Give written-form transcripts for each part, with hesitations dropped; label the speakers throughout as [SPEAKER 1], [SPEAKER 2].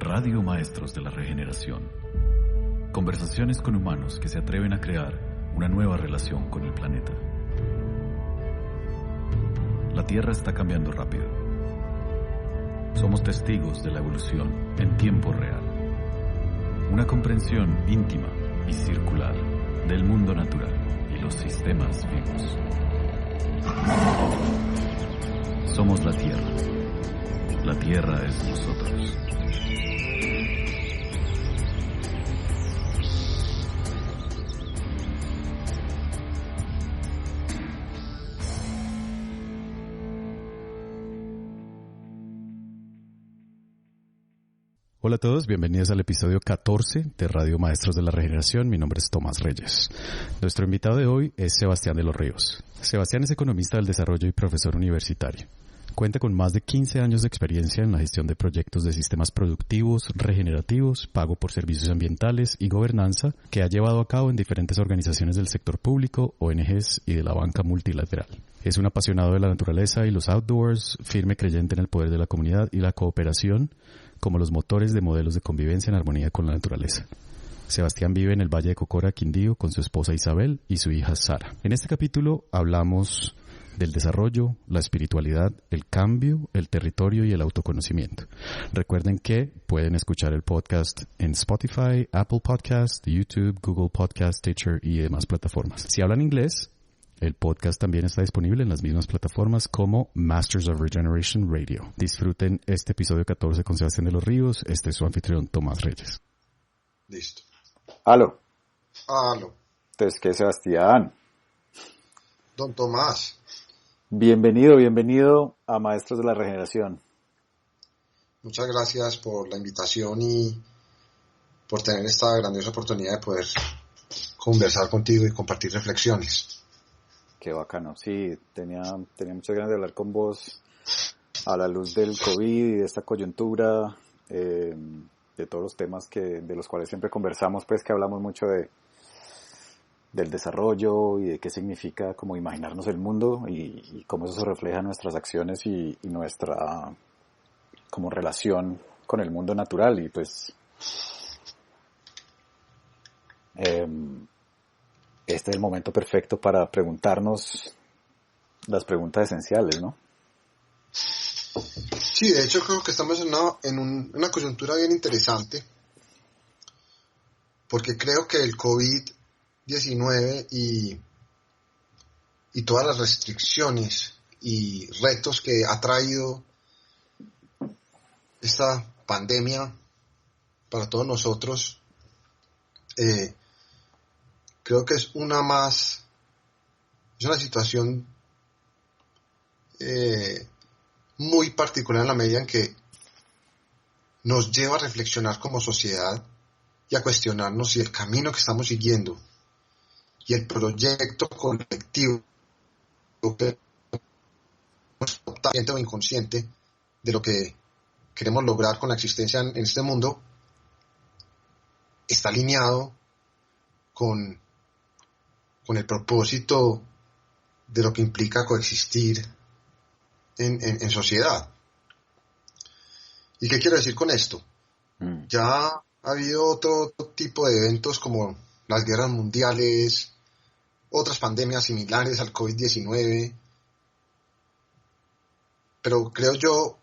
[SPEAKER 1] Radio Maestros de la Regeneración. Conversaciones con humanos que se atreven a crear una nueva relación con el planeta. La Tierra está cambiando rápido. Somos testigos de la evolución en tiempo real. Una comprensión íntima y circular del mundo natural y los sistemas vivos. Somos la Tierra. La Tierra es nosotros.
[SPEAKER 2] Hola a todos, bienvenidos al episodio 14 de Radio Maestros de la Regeneración. Mi nombre es Tomás Reyes. Nuestro invitado de hoy es Sebastián de los Ríos. Sebastián es economista del desarrollo y profesor universitario. Cuenta con más de 15 años de experiencia en la gestión de proyectos de sistemas productivos, regenerativos, pago por servicios ambientales y gobernanza que ha llevado a cabo en diferentes organizaciones del sector público, ONGs y de la banca multilateral. Es un apasionado de la naturaleza y los outdoors, firme creyente en el poder de la comunidad y la cooperación como los motores de modelos de convivencia en armonía con la naturaleza. Sebastián vive en el Valle de Cocora, Quindío, con su esposa Isabel y su hija Sara. En este capítulo hablamos del desarrollo, la espiritualidad, el cambio, el territorio y el autoconocimiento. Recuerden que pueden escuchar el podcast en Spotify, Apple Podcast, YouTube, Google Podcast, Stitcher y demás plataformas. Si hablan inglés, el podcast también está disponible en las mismas plataformas como Masters of Regeneration Radio. Disfruten este episodio 14 con Sebastián de los Ríos. Este es su anfitrión Tomás Reyes.
[SPEAKER 3] Listo.
[SPEAKER 4] Aló.
[SPEAKER 3] Aló.
[SPEAKER 4] Entonces, ¿qué, Sebastián?
[SPEAKER 3] Don Tomás.
[SPEAKER 4] Bienvenido a Maestros de la Regeneración.
[SPEAKER 3] Muchas gracias por la invitación y por tener esta grandiosa oportunidad de poder conversar contigo y compartir reflexiones.
[SPEAKER 4] Qué bacano. Sí, tenía muchas ganas de hablar con vos a la luz del COVID y de esta coyuntura, de todos los temas de los cuales siempre conversamos, pues que hablamos mucho del desarrollo y de qué significa como imaginarnos el mundo y cómo eso se refleja en nuestras acciones y nuestra como relación con el mundo natural. Y pues este es el momento perfecto para preguntarnos las preguntas esenciales, ¿no?
[SPEAKER 3] Sí, de hecho creo que estamos en una coyuntura bien interesante, porque creo que el COVID-19 y todas las restricciones y retos que ha traído esta pandemia para todos nosotros, creo que es una situación muy particular en la medida en que nos lleva a reflexionar como sociedad y a cuestionarnos si el camino que estamos siguiendo y el proyecto colectivo que consciente o inconsciente de lo que queremos lograr con la existencia en este mundo está alineado con el propósito de lo que implica coexistir en sociedad. ¿Y qué quiero decir con esto? Ya ha habido otro tipo de eventos como las guerras mundiales, otras pandemias similares al COVID-19, pero creo yo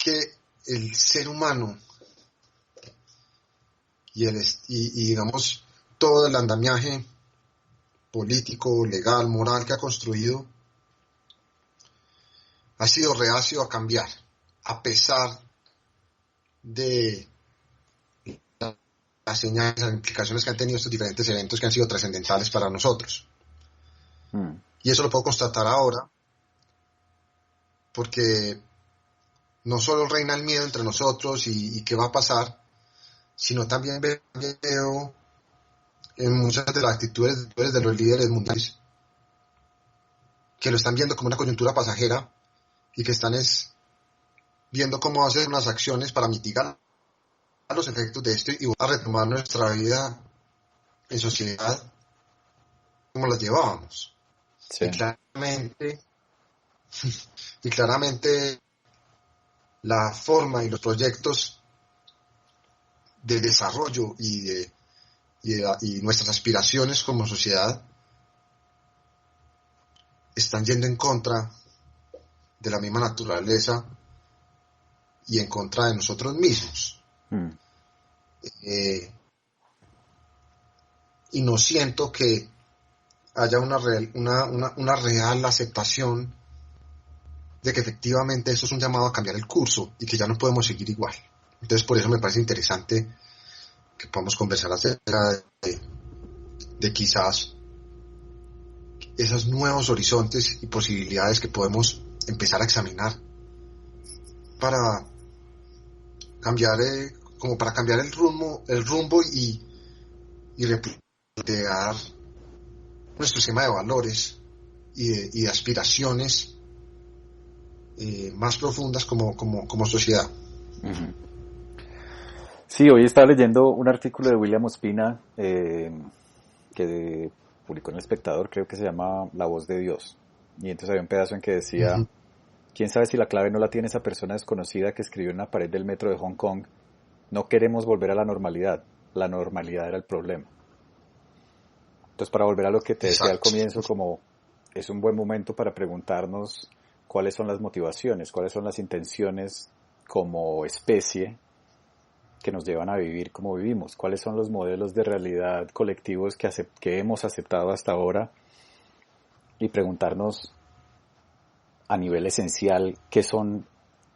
[SPEAKER 3] que el ser humano y digamos todo el andamiaje político, legal, moral que ha construido ha sido reacio a cambiar, a pesar de las señales, las implicaciones que han tenido estos diferentes eventos que han sido trascendentales para nosotros. Y eso lo puedo constatar ahora, porque no solo reina el miedo entre nosotros y qué va a pasar, sino también veo en muchas de las actitudes de los líderes mundiales que lo están viendo como una coyuntura pasajera y que están viendo cómo hacer unas acciones para mitigar los efectos de esto y a retomar nuestra vida en sociedad como la llevábamos. Sí. Y claramente la forma y los proyectos de desarrollo y nuestras aspiraciones como sociedad están yendo en contra de la misma naturaleza y en contra de nosotros mismos. Y no siento que haya una real aceptación de que efectivamente esto es un llamado a cambiar el curso y que ya no podemos seguir igual. Entonces por eso me parece interesante que podamos conversar acerca de quizás esos nuevos horizontes y posibilidades que podemos empezar a examinar para cambiar para cambiar el rumbo y replantear nuestro esquema de valores y de aspiraciones más profundas como sociedad.
[SPEAKER 4] Uh-huh. Sí, hoy estaba leyendo un artículo de William Ospina que publicó en El Espectador, creo que se llama La Voz de Dios, y entonces había un pedazo en que decía, uh-huh, quién sabe si la clave no la tiene esa persona desconocida que escribió en la pared del metro de Hong Kong: no queremos volver a la normalidad era el problema. Entonces, para volver a lo que te decía al comienzo, como es un buen momento para preguntarnos cuáles son las motivaciones, cuáles son las intenciones como especie que nos llevan a vivir como vivimos, cuáles son los modelos de realidad colectivos que hemos aceptado hasta ahora, y preguntarnos a nivel esencial qué son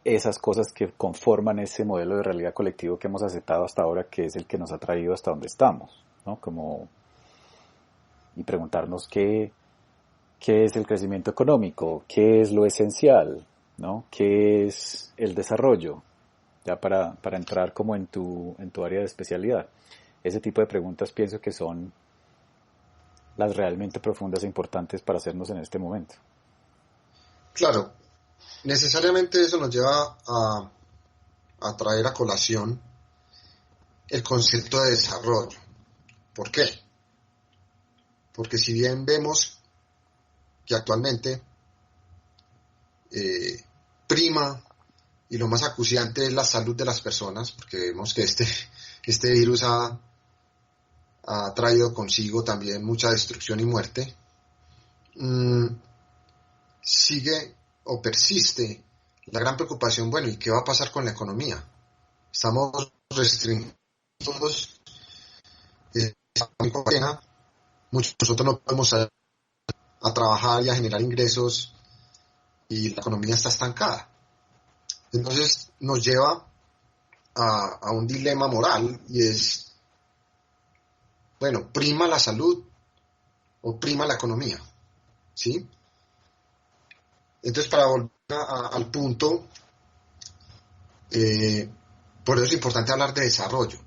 [SPEAKER 4] esas cosas que conforman ese modelo de realidad colectivo que hemos aceptado hasta ahora, que es el que nos ha traído hasta donde estamos, ¿no? Y preguntarnos qué es el crecimiento económico, qué es lo esencial, ¿no? ¿Qué es el desarrollo? Ya para entrar como en tu área de especialidad. Ese tipo de preguntas pienso que son las realmente profundas e importantes para hacernos en este momento.
[SPEAKER 3] Claro, necesariamente eso nos lleva a traer a colación el concepto de desarrollo. ¿Por qué? Porque si bien vemos que actualmente prima y lo más acuciante es la salud de las personas, porque vemos que este virus ha traído consigo también mucha destrucción y muerte, sigue o persiste la gran preocupación, bueno, ¿y qué va a pasar con la economía? Estamos restringidos, muchos nosotros no podemos salir a trabajar y a generar ingresos y la economía está estancada. Entonces nos lleva a un dilema moral, y es, bueno, ¿prima la salud o prima la economía? ¿Sí? Entonces, para volver al punto, por eso es importante hablar de desarrollo.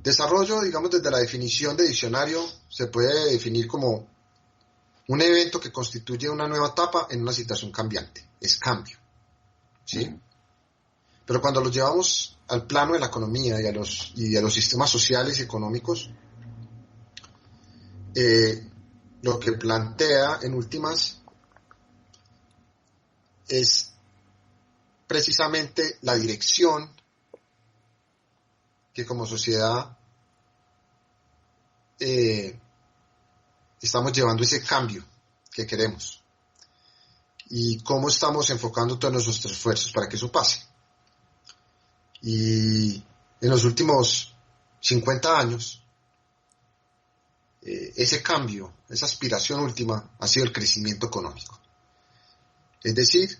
[SPEAKER 3] Desarrollo, digamos, desde la definición de diccionario, se puede definir como un evento que constituye una nueva etapa en una situación cambiante. Es cambio. ¿Sí? Pero cuando lo llevamos al plano de la economía y a los sistemas sociales y económicos, lo que plantea en últimas es precisamente la dirección que como sociedad estamos llevando ese cambio que queremos. Y cómo estamos enfocando todos nuestros esfuerzos para que eso pase. Y en los últimos 50 años, ese cambio, esa aspiración última ha sido el crecimiento económico. Es decir...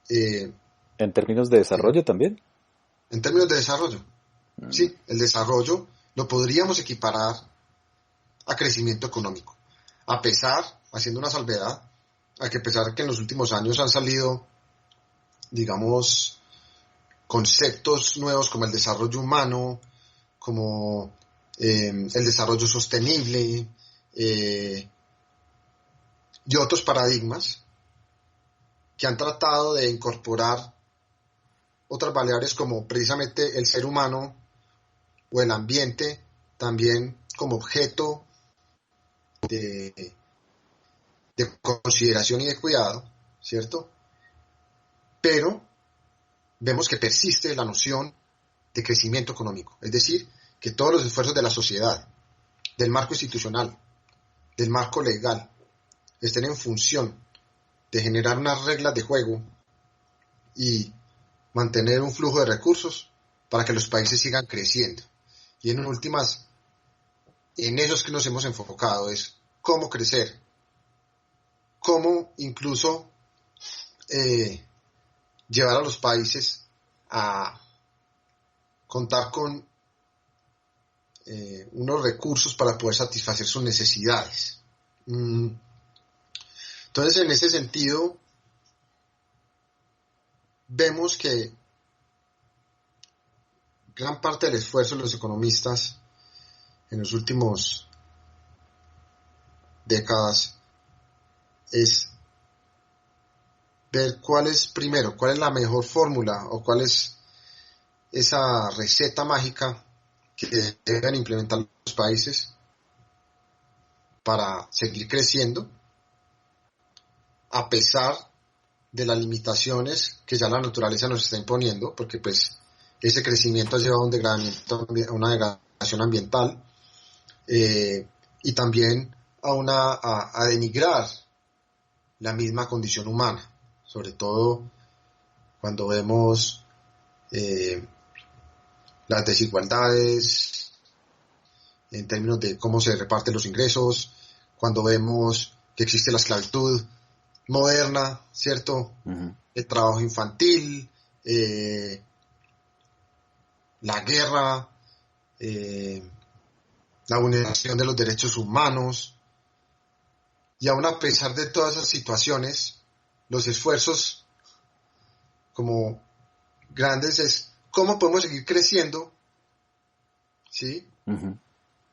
[SPEAKER 4] ¿en términos de desarrollo también?
[SPEAKER 3] En términos de desarrollo. Sí, el desarrollo lo podríamos equiparar a crecimiento económico. A pesar, haciendo una salvedad, a pesar que en los últimos años han salido, digamos, conceptos nuevos como el desarrollo humano, como el desarrollo sostenible y otros paradigmas que han tratado de incorporar otras variables como precisamente el ser humano o el ambiente también como objeto de consideración y de cuidado, ¿cierto? Pero vemos que persiste la noción de crecimiento económico. Es decir, que todos los esfuerzos de la sociedad, del marco institucional, del marco legal, estén en función de generar unas reglas de juego y mantener un flujo de recursos para que los países sigan creciendo. Y en últimas, en eso es que nos hemos enfocado, es cómo crecer, cómo incluso llevar a los países a contar con unos recursos para poder satisfacer sus necesidades. Entonces, en ese sentido, vemos que gran parte del esfuerzo de los economistas en los últimos décadas es ver cuál es la mejor fórmula o cuál es esa receta mágica que deben implementar los países para seguir creciendo a pesar de las limitaciones que ya la naturaleza nos está imponiendo, porque pues ese crecimiento ha llevado a una degradación ambiental y también a denigrar la misma condición humana, sobre todo cuando vemos las desigualdades en términos de cómo se reparten los ingresos, cuando vemos que existe la esclavitud moderna, ¿cierto? Uh-huh. El trabajo infantil, la guerra, la vulneración de los derechos humanos, y aún a pesar de todas esas situaciones, los esfuerzos como grandes es cómo podemos seguir creciendo, ¿sí? Uh-huh.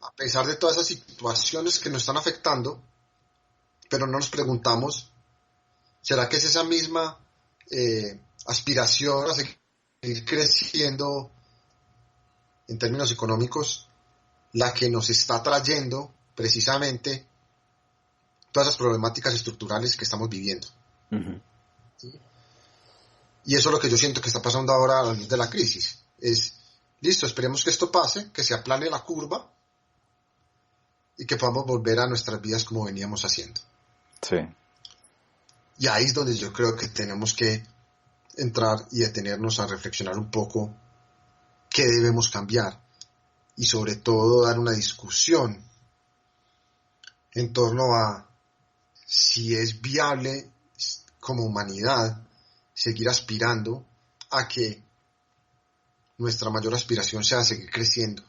[SPEAKER 3] A pesar de todas esas situaciones que nos están afectando, pero no nos preguntamos, ¿será que es esa misma aspiración a seguir creciendo en términos económicos la que nos está trayendo precisamente todas las problemáticas estructurales que estamos viviendo? Uh-huh. ¿Sí? Y eso es lo que yo siento que está pasando ahora a la luz de la crisis. Es, listo, esperemos que esto pase, que se aplane la curva y que podamos volver a nuestras vidas como veníamos haciendo.
[SPEAKER 4] Sí.
[SPEAKER 3] Y ahí es donde yo creo que tenemos que entrar y detenernos a reflexionar un poco qué debemos cambiar y sobre todo dar una discusión en torno a si es viable como humanidad seguir aspirando a que nuestra mayor aspiración sea seguir creciendo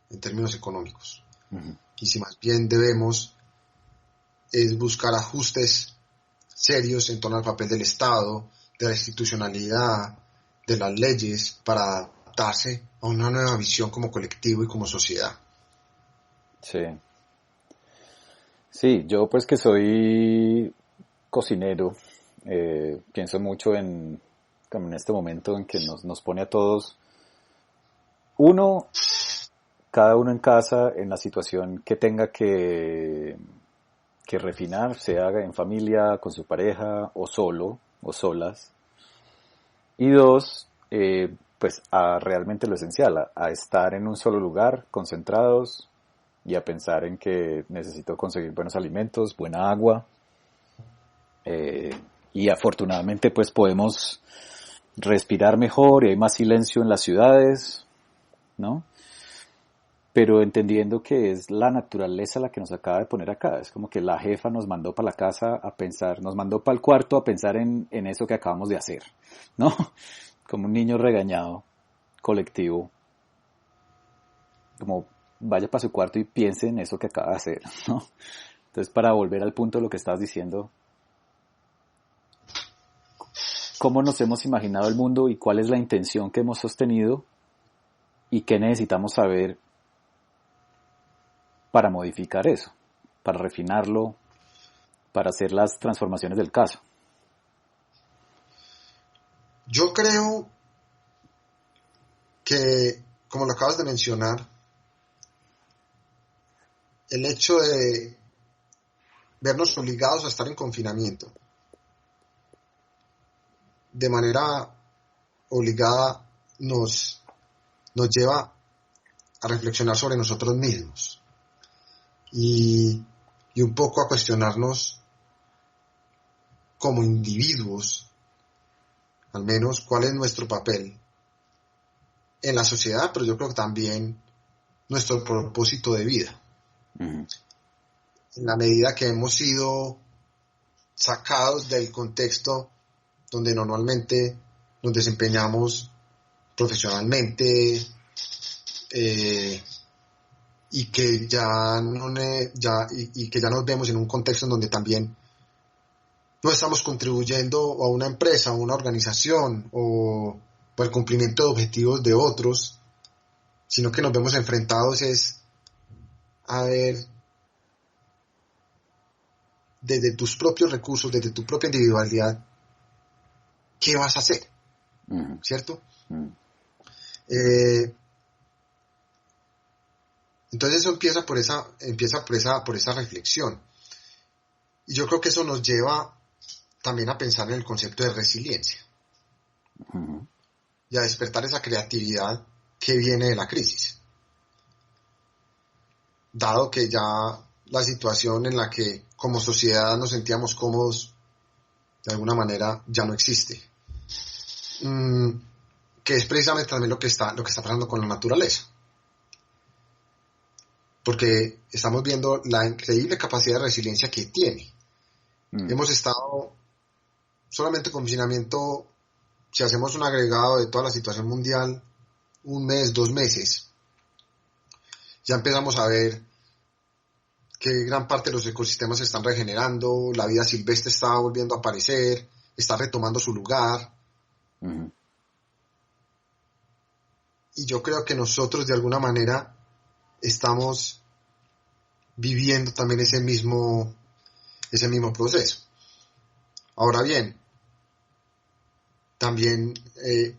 [SPEAKER 3] en términos económicos. Uh-huh. Y si más bien debemos es buscar ajustes serios en torno al papel del Estado, de la institucionalidad, de las leyes, para adaptarse a una nueva visión como colectivo y como sociedad.
[SPEAKER 4] Sí. Sí, yo pues que soy cocinero, pienso mucho en este momento en que nos pone a todos, cada uno en casa, en la situación que tenga que refinar, sea en familia, con su pareja, o solo, o solas. Y dos, pues a realmente lo esencial, a estar en un solo lugar, concentrados, y a pensar en que necesito conseguir buenos alimentos, buena agua, y afortunadamente pues podemos respirar mejor y hay más silencio en las ciudades, ¿no? Pero entendiendo que es la naturaleza la que nos acaba de poner acá. Es como que la jefa nos mandó para la casa a pensar, nos mandó para el cuarto a pensar en eso que acabamos de hacer, ¿no? Como un niño regañado, colectivo. Como vaya para su cuarto y piense en eso que acaba de hacer, ¿no? Entonces, para volver al punto de lo que estabas diciendo, ¿cómo nos hemos imaginado el mundo y cuál es la intención que hemos sostenido y qué necesitamos saber para modificar eso, para refinarlo, para hacer las transformaciones del caso?
[SPEAKER 3] Yo creo que, como lo acabas de mencionar, el hecho de vernos obligados a estar en confinamiento de manera obligada nos nos lleva a reflexionar sobre nosotros mismos y un poco a cuestionarnos como individuos, al menos cuál es nuestro papel en la sociedad, pero yo creo que también nuestro propósito de vida.
[SPEAKER 4] Uh-huh.
[SPEAKER 3] En la medida que hemos sido sacados del contexto donde normalmente nos desempeñamos profesionalmente, y que ya nos vemos en un contexto en donde también no estamos contribuyendo a una empresa, a una organización o al cumplimiento de objetivos de otros, sino que nos vemos enfrentados es a ver desde tus propios recursos, desde tu propia individualidad, ¿qué vas a hacer?
[SPEAKER 4] Uh-huh.
[SPEAKER 3] ¿Cierto?
[SPEAKER 4] Uh-huh.
[SPEAKER 3] Entonces eso empieza por esa reflexión. Y yo creo que eso nos lleva también a pensar en el concepto de resiliencia.
[SPEAKER 4] Uh-huh.
[SPEAKER 3] Y a despertar esa creatividad que viene de la crisis. Dado que ya la situación en la que como sociedad nos sentíamos cómodos, de alguna manera ya no existe. Que es precisamente también lo que está pasando con la naturaleza. Porque estamos viendo la increíble capacidad de resiliencia que tiene. Hemos estado solamente con confinamiento, si hacemos un agregado de toda la situación mundial, 1 mes, 2 meses, ya empezamos a ver que gran parte de los ecosistemas se están regenerando, la vida silvestre está volviendo a aparecer, está retomando su lugar.
[SPEAKER 4] Uh-huh.
[SPEAKER 3] Y yo creo que nosotros de alguna manera estamos viviendo también ese mismo proceso. Ahora bien, también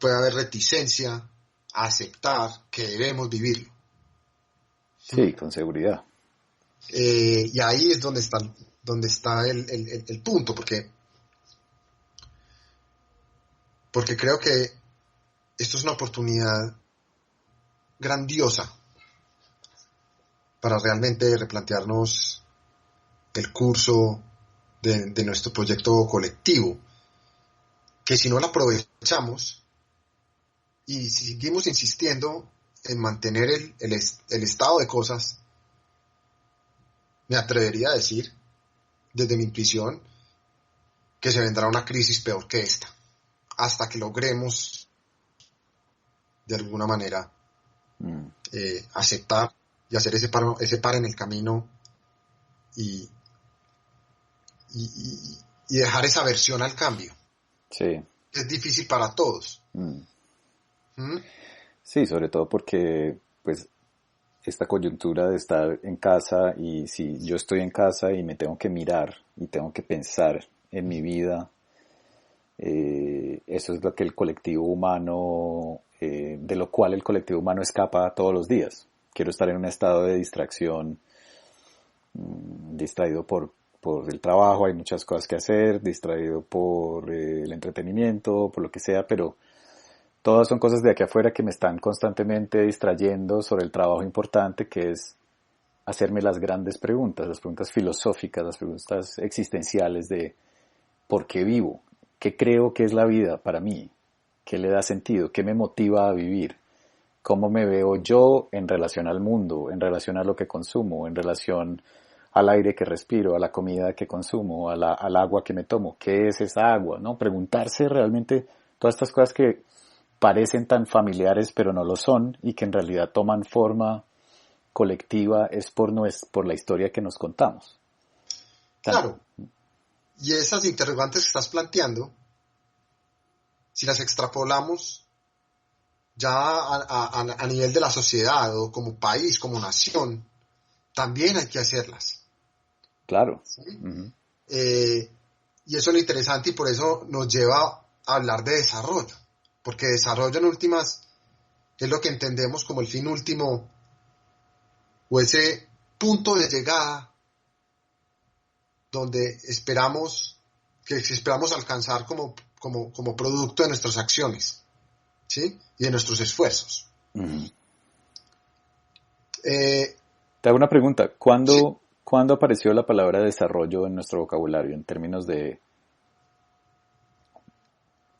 [SPEAKER 3] puede haber reticencia a aceptar que debemos vivirlo.
[SPEAKER 4] Sí, con seguridad.
[SPEAKER 3] Y ahí es donde está el punto, porque creo que esto es una oportunidad grandiosa para realmente replantearnos el curso de nuestro proyecto colectivo, que si no lo aprovechamos y si seguimos insistiendo en mantener el estado de cosas, me atrevería a decir, desde mi intuición, que se vendrá una crisis peor que esta, hasta que logremos de alguna manera aceptar y hacer ese par en el camino y dejar esa aversión al cambio.
[SPEAKER 4] Sí.
[SPEAKER 3] Es difícil para todos.
[SPEAKER 4] Sí, sobre todo porque pues esta coyuntura de estar en casa, y si yo estoy en casa y me tengo que mirar y tengo que pensar en mi vida, eso es lo que el colectivo humano, de lo cual el colectivo humano escapa todos los días. Quiero estar en un estado de distracción, distraído por el trabajo, hay muchas cosas que hacer, distraído por el entretenimiento, por lo que sea, pero todas son cosas de aquí afuera que me están constantemente distrayendo sobre el trabajo importante, que es hacerme las grandes preguntas, las preguntas filosóficas, las preguntas existenciales de ¿por qué vivo? ¿Qué creo que es la vida para mí? ¿Qué le da sentido? ¿Qué me motiva a vivir? ¿Cómo me veo yo en relación al mundo, en relación a lo que consumo, en relación al aire que respiro, a la comida que consumo, al agua que me tomo? ¿Qué es esa agua? ¿No? Preguntarse realmente todas estas cosas que parecen tan familiares pero no lo son, y que en realidad toman forma colectiva es por la historia que nos contamos.
[SPEAKER 3] Claro. Y esas interrogantes que estás planteando, si las extrapolamos ya a nivel de la sociedad o como país, como nación, también hay que hacerlas.
[SPEAKER 4] Claro.
[SPEAKER 3] ¿Sí?
[SPEAKER 4] Uh-huh.
[SPEAKER 3] Y eso es lo interesante, y por eso nos lleva a hablar de desarrollo, porque desarrollo en últimas es lo que entendemos como el fin último, o ese punto de llegada donde esperamos alcanzar como producto de nuestras acciones, ¿sí? Y de nuestros esfuerzos.
[SPEAKER 4] Uh-huh.
[SPEAKER 3] Eh,
[SPEAKER 4] Te hago una pregunta.
[SPEAKER 3] sí,
[SPEAKER 4] ¿Cuándo apareció la palabra desarrollo en nuestro vocabulario en términos de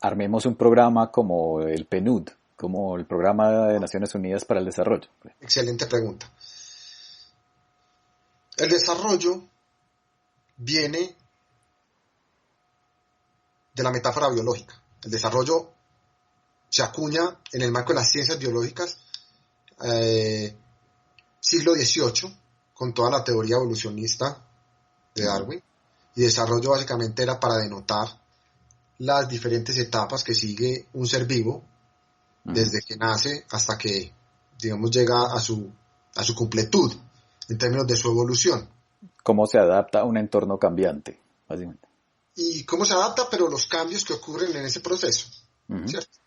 [SPEAKER 4] armemos un programa como el PNUD, como el Programa de Naciones Unidas para el Desarrollo?
[SPEAKER 3] excelente pregunta. El desarrollo viene de la metáfora biológica. El desarrollo se acuña en el marco de las ciencias biológicas, siglo XVIII, con toda la teoría evolucionista de Darwin, y desarrollo básicamente era para denotar las diferentes etapas que sigue un ser vivo desde que nace hasta que, digamos, llega a su completud en términos de su evolución.
[SPEAKER 4] ¿Cómo se adapta a un entorno cambiante, básicamente?
[SPEAKER 3] Y cómo se adapta, pero los cambios que ocurren en ese proceso,
[SPEAKER 4] Uh-huh.
[SPEAKER 3] ¿cierto?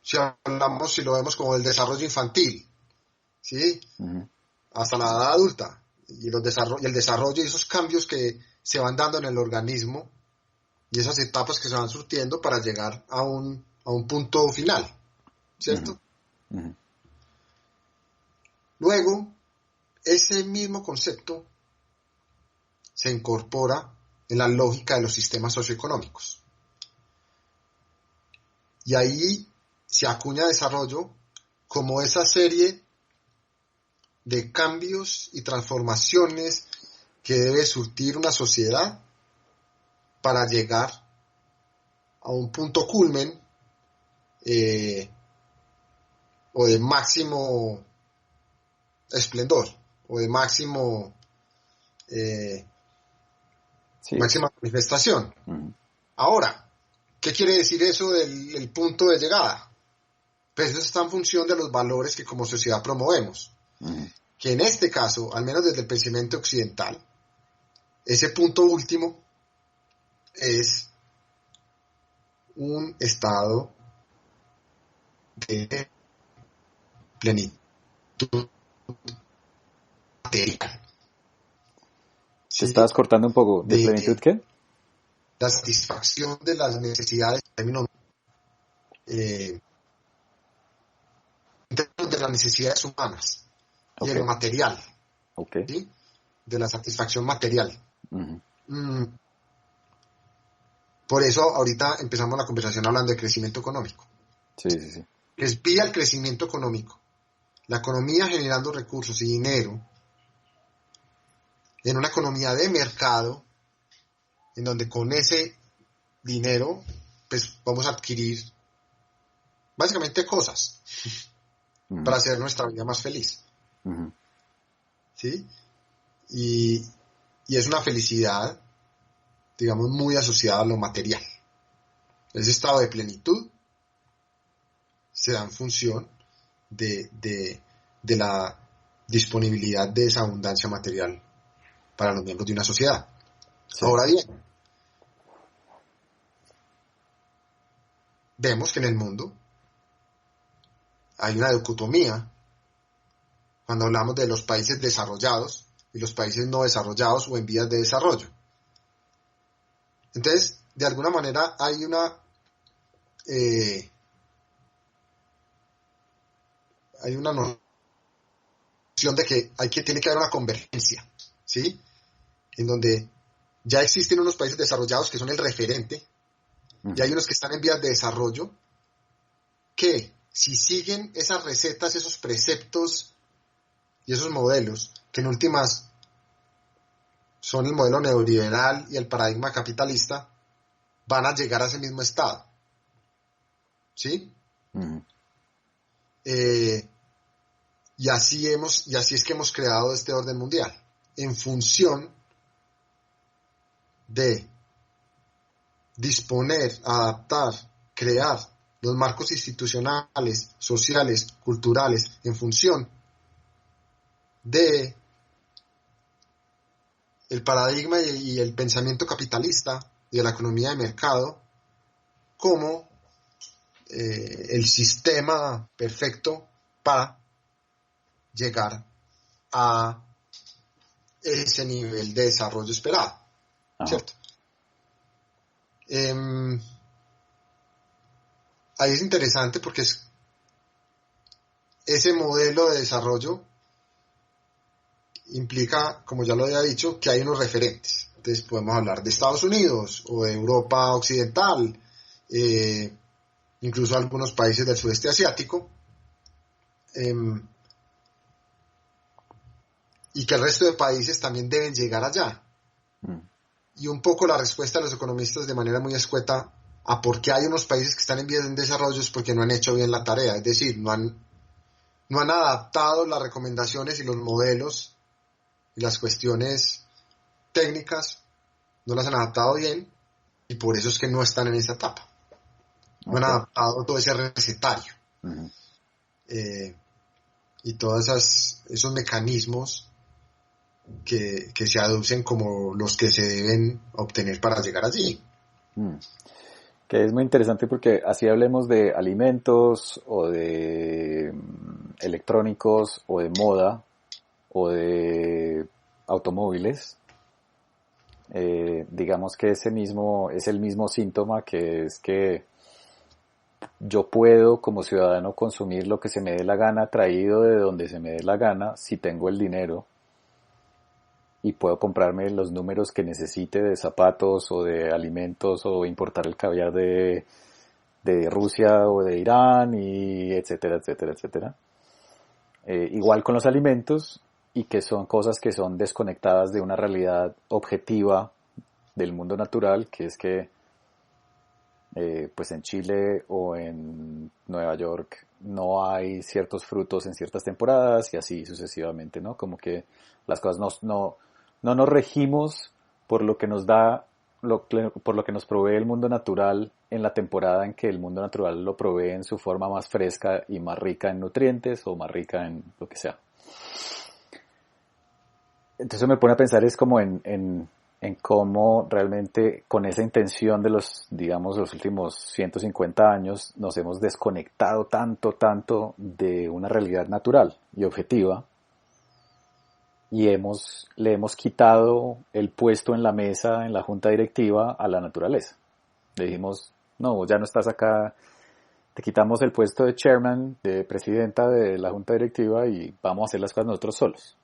[SPEAKER 3] Si lo vemos como el desarrollo infantil, ¿sí?
[SPEAKER 4] Uh-huh.
[SPEAKER 3] Hasta la edad adulta, y el desarrollo y esos cambios que se van dando en el organismo y esas etapas que se van surtiendo para llegar a un punto final, ¿cierto?
[SPEAKER 4] Uh-huh. Uh-huh.
[SPEAKER 3] Luego, ese mismo concepto se incorpora en la lógica de los sistemas socioeconómicos. Y ahí se acuña desarrollo como esa serie de cambios y transformaciones que debe surtir una sociedad para llegar a un punto culmen o de máximo esplendor o de máxima manifestación.
[SPEAKER 4] Uh-huh.
[SPEAKER 3] Ahora, ¿qué quiere decir eso del punto de llegada? Pues eso está en función de los valores que como sociedad promovemos.
[SPEAKER 4] Uh-huh.
[SPEAKER 3] Que en este caso, al menos desde el pensamiento occidental, ese punto último es un estado de plenitud material.
[SPEAKER 4] Te estabas cortando un poco. ¿De plenitud qué?
[SPEAKER 3] La satisfacción de las necesidades en términos de las necesidades humanas. Y
[SPEAKER 4] Okay.
[SPEAKER 3] el material,
[SPEAKER 4] Okay.
[SPEAKER 3] ¿sí? De la satisfacción material.
[SPEAKER 4] Uh-huh.
[SPEAKER 3] Por eso ahorita empezamos la conversación hablando de crecimiento económico.
[SPEAKER 4] Sí.
[SPEAKER 3] Que es vía el crecimiento económico. La economía generando recursos y dinero en una economía de mercado, en donde con ese dinero pues vamos a adquirir básicamente cosas
[SPEAKER 4] Uh-huh.
[SPEAKER 3] para hacer nuestra vida más feliz.
[SPEAKER 4] Uh-huh.
[SPEAKER 3] ¿Sí? Y es una felicidad, digamos, muy asociada a lo material. Ese estado de plenitud se da en función de la disponibilidad de esa abundancia material para los miembros de una sociedad. Sí. Ahora bien, vemos que en el mundo hay una dicotomía cuando hablamos de los países desarrollados y los países no desarrollados o en vías de desarrollo. Entonces, de alguna manera hay una noción de que tiene que haber una convergencia, ¿sí? En donde ya existen unos países desarrollados que son el referente, y hay unos que están en vías de desarrollo que, si siguen esas recetas, esos preceptos y esos modelos, que en últimas son el modelo neoliberal y el paradigma capitalista, van a llegar a ese mismo estado. ¿Sí?
[SPEAKER 4] Uh-huh.
[SPEAKER 3] Y así es que hemos creado este orden mundial, en función de disponer, adaptar, crear los marcos institucionales, sociales, culturales, en función de el paradigma y el pensamiento capitalista y de la economía de mercado como el sistema perfecto para llegar a ese nivel de desarrollo esperado. Ajá. ¿Cierto? Ahí es interesante porque ese modelo de desarrollo implica, como ya lo había dicho, que hay unos referentes. Entonces podemos hablar de Estados Unidos o de Europa Occidental, incluso algunos países del sudeste asiático, y que el resto de países también deben llegar allá. Y un poco la respuesta de los economistas de manera muy escueta a por qué hay unos países que están en vías de desarrollo es porque no han hecho bien la tarea, es decir, no han adaptado las recomendaciones y los modelos y las cuestiones técnicas, no las han adaptado bien, y por eso es que no están en esa etapa. No han adaptado todo ese recetario. Y todos esos mecanismos que se aducen como los que se deben obtener para llegar allí.
[SPEAKER 4] Que es muy interesante porque así hablemos de alimentos o de electrónicos o de moda o de automóviles, digamos que es el mismo síntoma, que es que yo puedo como ciudadano consumir lo que se me dé la gana, traído de donde se me dé la gana, si tengo el dinero, y puedo comprarme los números que necesite de zapatos o de alimentos, o importar el caviar de Rusia o de Irán, y etcétera, etcétera, etcétera. Igual con los alimentos, y que son cosas que son desconectadas de una realidad objetiva del mundo natural, que es que pues en Chile o en Nueva York no hay ciertos frutos en ciertas temporadas, y así sucesivamente, ¿no? Como que las cosas no nos regimos por lo que nos da, por lo que nos provee el mundo natural en la temporada en que el mundo natural lo provee en su forma más fresca y más rica en nutrientes, o más rica en lo que sea. Entonces me pone a pensar es como en cómo realmente con esa intención de los últimos 150 años nos hemos desconectado tanto de una realidad natural y objetiva, y le hemos quitado el puesto en la mesa, en la junta directiva, a la naturaleza. Le dijimos, no, ya no estás acá, te quitamos el puesto de chairman, de presidenta de la junta directiva, y vamos a hacer las cosas nosotros solos.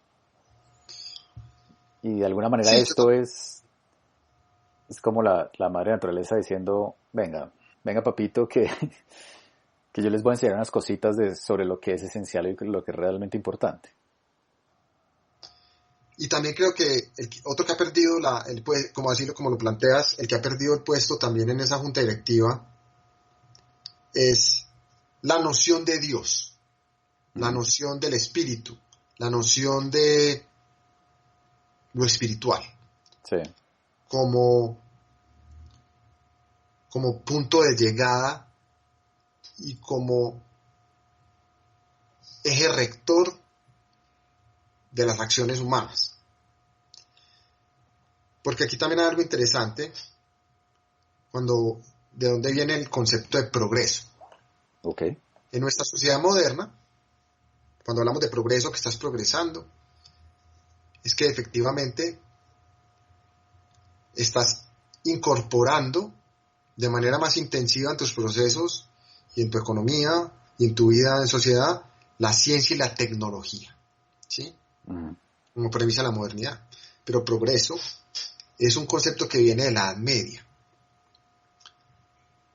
[SPEAKER 4] Y de alguna manera sí, esto es como la madre naturaleza diciendo, venga papito, que yo les voy a enseñar unas cositas sobre lo que es esencial y lo que es realmente importante.
[SPEAKER 3] Y también creo que otro que ha perdido como lo planteas, el que ha perdido el puesto también en esa junta directiva es la noción de Dios, la noción del espíritu, la noción de lo espiritual.
[SPEAKER 4] Sí.
[SPEAKER 3] Como punto de llegada y como eje rector de las acciones humanas. Porque aquí también hay algo interesante de dónde viene el concepto de progreso.
[SPEAKER 4] Okay.
[SPEAKER 3] En nuestra sociedad moderna, cuando hablamos de progreso, que estás progresando, es que efectivamente estás incorporando de manera más intensiva en tus procesos y en tu economía y en tu vida en sociedad la ciencia y la tecnología, ¿sí? Como premisa de la modernidad. Pero progreso es un concepto que viene de la Edad Media,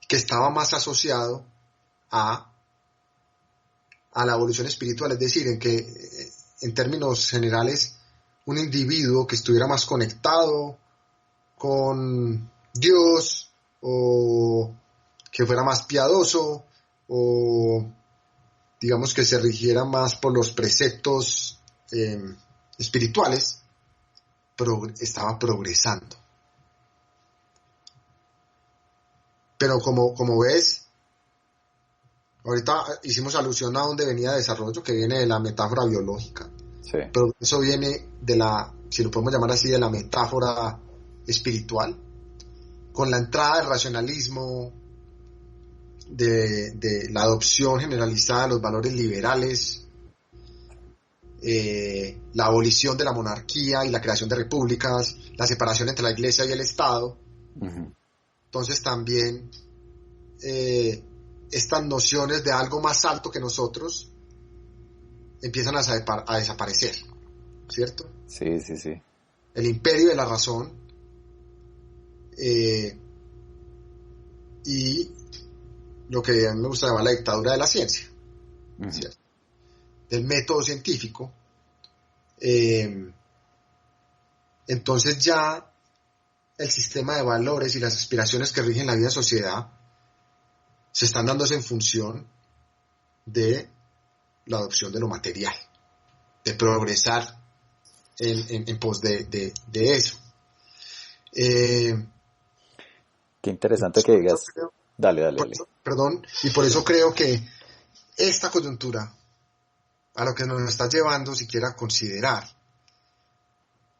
[SPEAKER 3] que estaba más asociado a la evolución espiritual, es decir, en que en términos generales un individuo que estuviera más conectado con Dios, o que fuera más piadoso, o digamos que se rigiera más por los preceptos espirituales, estaba progresando. Pero como ves, ahorita hicimos alusión a donde venía el desarrollo, que viene de la metáfora biológica.
[SPEAKER 4] Sí.
[SPEAKER 3] Pero eso viene si lo podemos llamar así, de la metáfora espiritual, con la entrada del racionalismo, de la adopción generalizada de los valores liberales, la abolición de la monarquía y la creación de repúblicas, la separación entre la iglesia y el Estado.
[SPEAKER 4] Uh-huh.
[SPEAKER 3] Entonces también estas nociones de algo más alto que nosotros empiezan a desaparecer, ¿cierto?
[SPEAKER 4] Sí.
[SPEAKER 3] El imperio de la razón y lo que a mí me gusta llamar la dictadura de la ciencia, ¿cierto? Del método científico. Entonces ya el sistema de valores y las aspiraciones que rigen la vida en sociedad se están dándose en función de la adopción de lo material, de progresar en pos de eso.
[SPEAKER 4] Qué interesante que digas. Dale.
[SPEAKER 3] Perdón, y por eso creo que esta coyuntura a lo que nos está llevando siquiera a considerar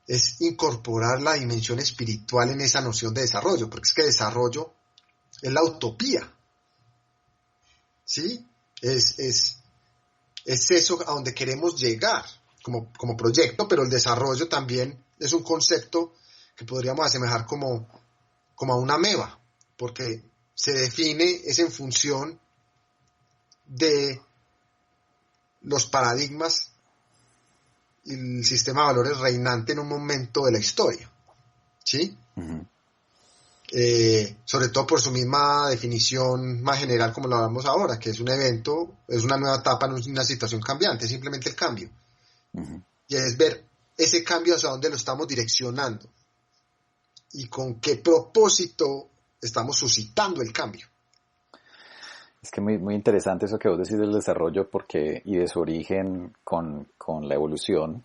[SPEAKER 3] es incorporar la dimensión espiritual en esa noción de desarrollo, porque es que desarrollo es la utopía, ¿sí? Es eso a donde queremos llegar como proyecto, pero el desarrollo también es un concepto que podríamos asemejar como a una ameba, porque se define, es en función de los paradigmas y el sistema de valores reinante en un momento de la historia, ¿sí?
[SPEAKER 4] Uh-huh.
[SPEAKER 3] Sobre todo por su misma definición más general, como lo hablamos ahora, que es un evento, es una nueva etapa, no es una situación cambiante, es simplemente el cambio.
[SPEAKER 4] Uh-huh.
[SPEAKER 3] Y es ver ese cambio hacia dónde lo estamos direccionando y con qué propósito estamos suscitando el cambio.
[SPEAKER 4] Es que muy, muy interesante eso que vos decís del desarrollo y de su origen con la evolución.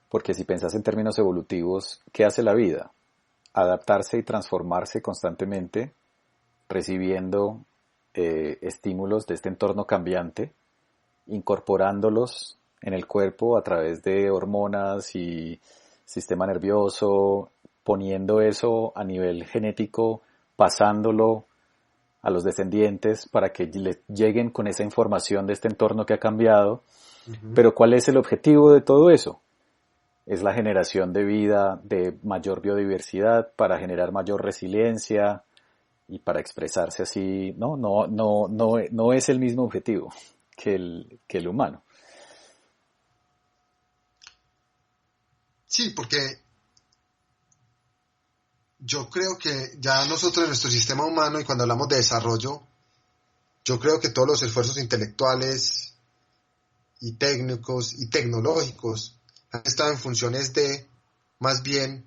[SPEAKER 4] Porque si pensás en términos evolutivos, ¿qué hace la vida? Adaptarse y transformarse constantemente, recibiendo estímulos de este entorno cambiante, incorporándolos en el cuerpo a través de hormonas y sistema nervioso, poniendo eso a nivel genético, pasándolo a los descendientes para que les lleguen con esa información de este entorno que ha cambiado. Uh-huh. Pero ¿cuál es el objetivo de todo eso? Es la generación de vida, de mayor biodiversidad, para generar mayor resiliencia y para expresarse así. No es el mismo objetivo que el humano.
[SPEAKER 3] Sí, porque yo creo que ya nosotros en nuestro sistema humano, y cuando hablamos de desarrollo, yo creo que todos los esfuerzos intelectuales y técnicos y tecnológicos han estado en funciones de, más bien,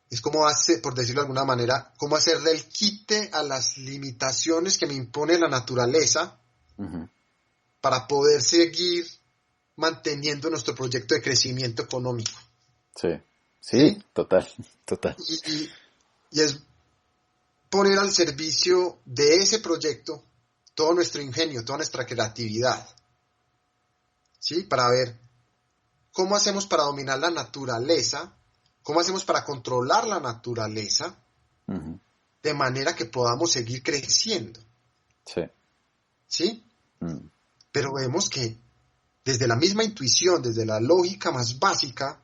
[SPEAKER 3] es como hacer, por decirlo de alguna manera, como hacerle el quite a las limitaciones que me impone la naturaleza. Uh-huh. Para poder seguir manteniendo nuestro proyecto de crecimiento económico.
[SPEAKER 4] Sí, total.
[SPEAKER 3] Y es poner al servicio de ese proyecto todo nuestro ingenio, toda nuestra creatividad, ¿sí? Para ver cómo hacemos para dominar la naturaleza, cómo hacemos para controlar la naturaleza, uh-huh, de manera que podamos seguir creciendo. ¿Sí? Uh-huh. Pero vemos que desde la misma intuición, desde la lógica más básica,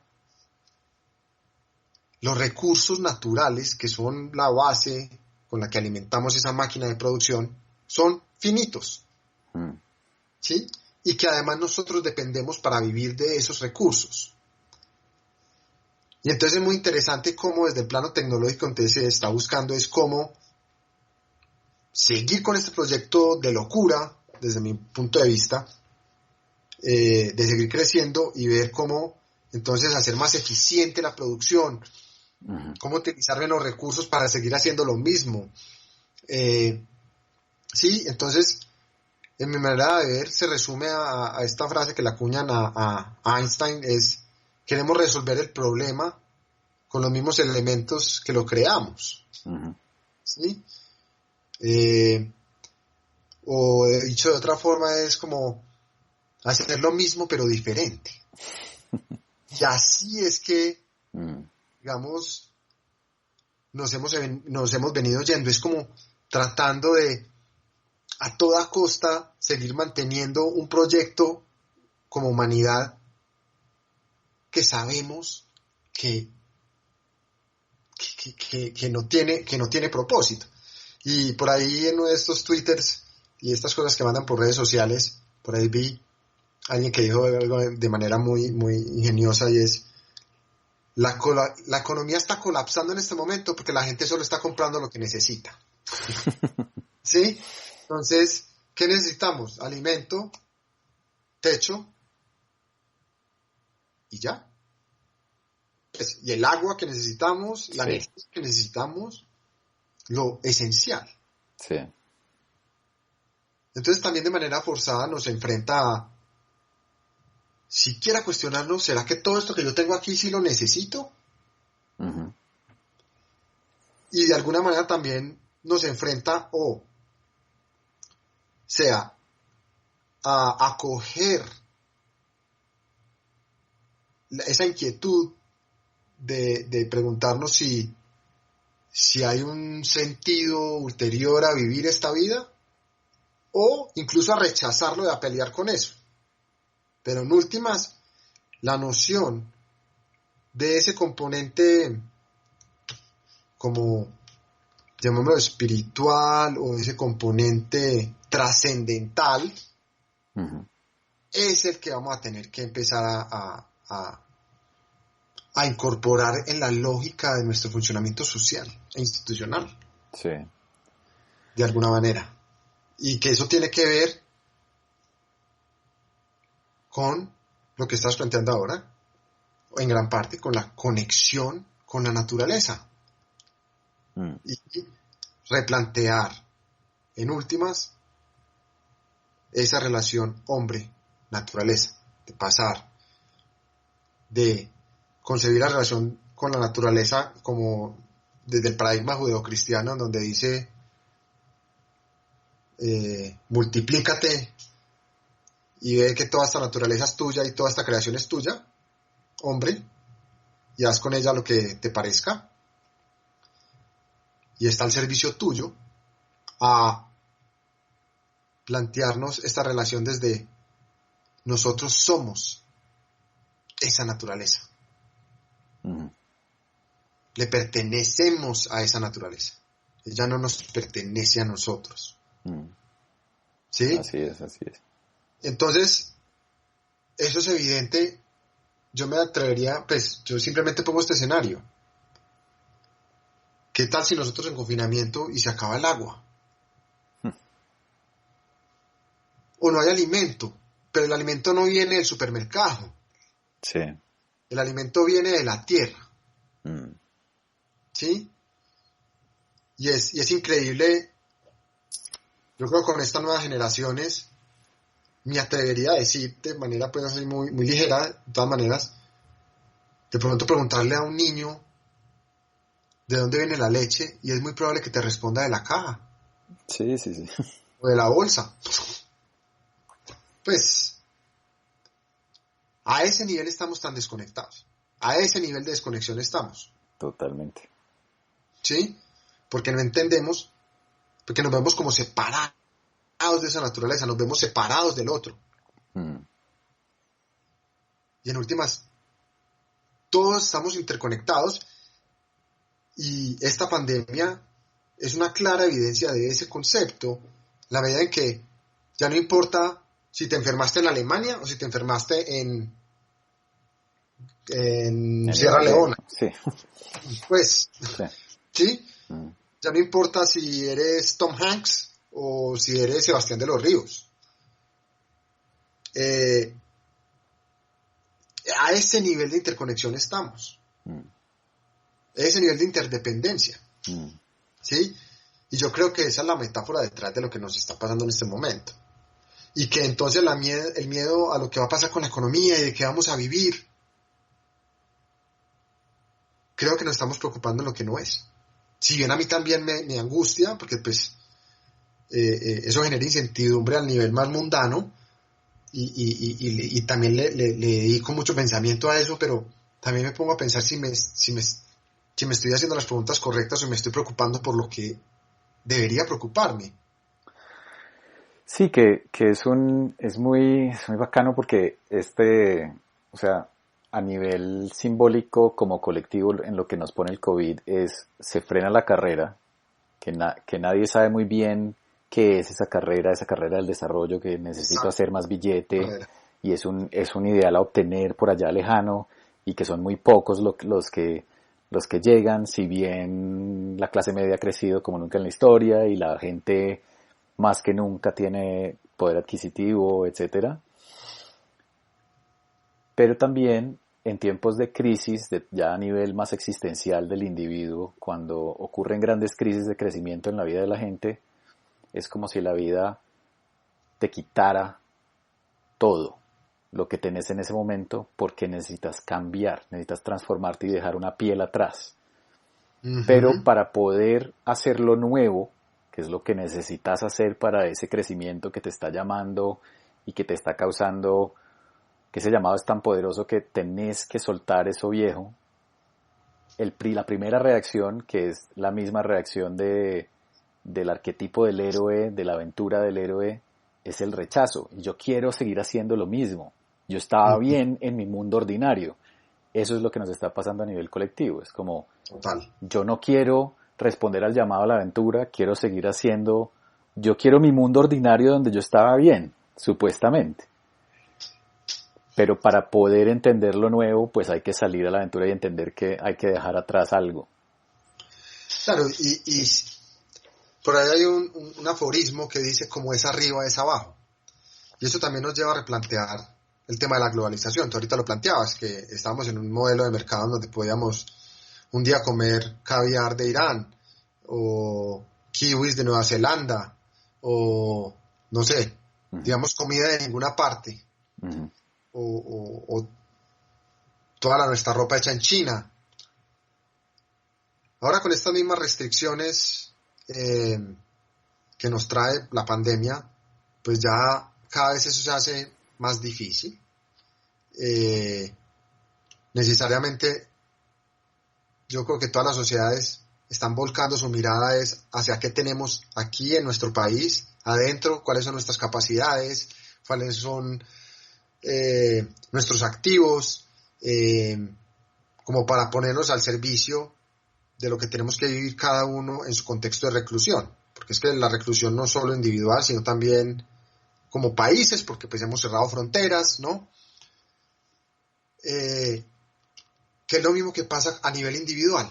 [SPEAKER 3] los recursos naturales, que son la base con la que alimentamos esa máquina de producción, son finitos. ¿Sí? Y que además nosotros dependemos para vivir de esos recursos. Y entonces es muy interesante cómo desde el plano tecnológico entonces se está buscando es cómo seguir con este proyecto de locura, desde mi punto de vista, de seguir creciendo y ver cómo entonces hacer más eficiente la producción, uh-huh, cómo utilizar menos recursos para seguir haciendo lo mismo. Sí, entonces en mi manera de ver se resume a esta frase que le acuñan a Einstein, es: queremos resolver el problema con los mismos elementos que lo creamos. Uh-huh. ¿Sí? O dicho de otra forma es como hacer lo mismo pero diferente. Y así es que, digamos, nos hemos venido yendo. Es como tratando de a toda costa seguir manteniendo un proyecto como humanidad que sabemos que no tiene propósito. Y por ahí en uno de estos twitters y estas cosas que mandan por redes sociales, por ahí vi alguien que dijo algo de manera muy, muy ingeniosa, y es: la economía está colapsando en este momento porque la gente solo está comprando lo que necesita. ¿Sí? Entonces, ¿qué necesitamos? Alimento, techo y ya. Pues, y el agua que necesitamos, la energía que necesitamos, lo esencial.
[SPEAKER 4] Sí.
[SPEAKER 3] Entonces también de manera forzada nos enfrenta a siquiera cuestionarnos: ¿será que todo esto que yo tengo aquí sí lo necesito?
[SPEAKER 4] Uh-huh.
[SPEAKER 3] Y de alguna manera también nos enfrenta, o sea, a acoger esa inquietud de preguntarnos si hay un sentido ulterior a vivir esta vida, o incluso a rechazarlo y a pelear con eso. Pero en últimas, la noción de ese componente, como llamémoslo espiritual, o ese componente trascendental,
[SPEAKER 4] uh-huh,
[SPEAKER 3] es el que vamos a tener que empezar a incorporar en la lógica de nuestro funcionamiento social e institucional,
[SPEAKER 4] sí,
[SPEAKER 3] de alguna manera. Y que eso tiene que ver con lo que estás planteando ahora, o en gran parte con la conexión con la naturaleza. Y replantear, en últimas, esa relación hombre-naturaleza, de pasar de concebir la relación con la naturaleza como desde el paradigma judeocristiano, en donde dice multiplícate y ve que toda esta naturaleza es tuya y toda esta creación es tuya, hombre, y haz con ella lo que te parezca, y está al servicio tuyo, a plantearnos esta relación desde nosotros somos esa naturaleza.
[SPEAKER 4] uh-huh,
[SPEAKER 3] Le pertenecemos a esa naturaleza. Ella no nos pertenece a nosotros.
[SPEAKER 4] uh-huh.
[SPEAKER 3] ¿Sí?
[SPEAKER 4] Así es.
[SPEAKER 3] Entonces, eso es evidente. Yo me atrevería, pues, yo simplemente pongo este escenario. ¿Qué tal si nosotros en confinamiento y se acaba el agua? O no hay alimento, pero el alimento no viene del supermercado.
[SPEAKER 4] Sí.
[SPEAKER 3] El alimento viene de la tierra. ¿Sí? Y es increíble. Yo creo que con estas nuevas generaciones me atrevería a decir de manera pues así muy, muy ligera, de todas maneras, de pronto preguntarle a un niño de dónde viene la leche, y es muy probable que te responda de la caja.
[SPEAKER 4] Sí.
[SPEAKER 3] O de la bolsa. Pues a ese nivel estamos tan desconectados. A ese nivel de desconexión estamos.
[SPEAKER 4] Totalmente.
[SPEAKER 3] ¿Sí? Porque no entendemos, porque nos vemos como separados de esa naturaleza, nos vemos separados del otro. Y en últimas, todos estamos interconectados, y esta pandemia es una clara evidencia de ese concepto, la medida en que ya no importa si te enfermaste en Alemania o si te enfermaste en Sierra Leona.
[SPEAKER 4] Sí.
[SPEAKER 3] Pues,
[SPEAKER 4] sí.
[SPEAKER 3] Ya no importa si eres Tom Hanks o si eres Sebastián de los Ríos. A ese nivel de interconexión estamos. A ese nivel de interdependencia. ¿Sí? Y yo creo que esa es la metáfora detrás de lo que nos está pasando en este momento. Y que entonces el miedo a lo que va a pasar con la economía y de qué vamos a vivir, creo que nos estamos preocupando en lo que no es. Si bien a mí también me angustia, porque pues eso genera incertidumbre al nivel más mundano, y también le dedico mucho pensamiento a eso, pero también me pongo a pensar si me estoy haciendo las preguntas correctas o me estoy preocupando por lo que debería preocuparme.
[SPEAKER 4] Sí, que es muy bacano porque o sea, a nivel simbólico como colectivo, en lo que nos pone el COVID se frena la carrera, que nadie sabe muy bien qué es esa carrera del desarrollo que necesito hacer más billete y es un ideal a obtener por allá lejano y que son muy pocos los que llegan, si bien la clase media ha crecido como nunca en la historia y la gente más que nunca tiene poder adquisitivo, etcétera. Pero también en tiempos de crisis, ya a nivel más existencial del individuo, cuando ocurren grandes crisis de crecimiento en la vida de la gente, es como si la vida te quitara todo lo que tenés en ese momento porque necesitas cambiar, necesitas transformarte y dejar una piel atrás. Uh-huh. Pero para poder hacer lo nuevo, que es lo que necesitas hacer para ese crecimiento que te está llamando y que te está causando, que ese llamado es tan poderoso que tenés que soltar eso viejo, la primera reacción, que es la misma reacción del arquetipo del héroe, de la aventura del héroe, es el rechazo. Yo quiero seguir haciendo lo mismo. Yo estaba bien en mi mundo ordinario. Eso es lo que nos está pasando a nivel colectivo. Es como, total, yo no quiero responder al llamado a la aventura, quiero seguir haciendo, yo quiero mi mundo ordinario donde yo estaba bien, supuestamente. Pero para poder entender lo nuevo, pues hay que salir a la aventura y entender que hay que dejar atrás algo.
[SPEAKER 3] Claro, y por ahí hay un aforismo que dice como es arriba es abajo. Y eso también nos lleva a replantear el tema de la globalización. Tú ahorita lo planteabas, que estábamos en un modelo de mercado donde podíamos un día comer caviar de Irán, o kiwis de Nueva Zelanda, o no sé, digamos comida de ninguna parte. Uh-huh. O toda nuestra ropa hecha en China. Ahora con estas mismas restricciones que nos trae la pandemia, pues ya cada vez eso se hace más difícil. Necesariamente yo creo que todas las sociedades están volcando su mirada hacia qué tenemos aquí en nuestro país, adentro, cuáles son nuestras capacidades, cuáles son nuestros activos, como para ponernos al servicio de lo que tenemos que vivir cada uno en su contexto de reclusión, porque es que la reclusión no solo individual, sino también como países, porque pues hemos cerrado fronteras, ¿no? Que es lo mismo que pasa a nivel individual.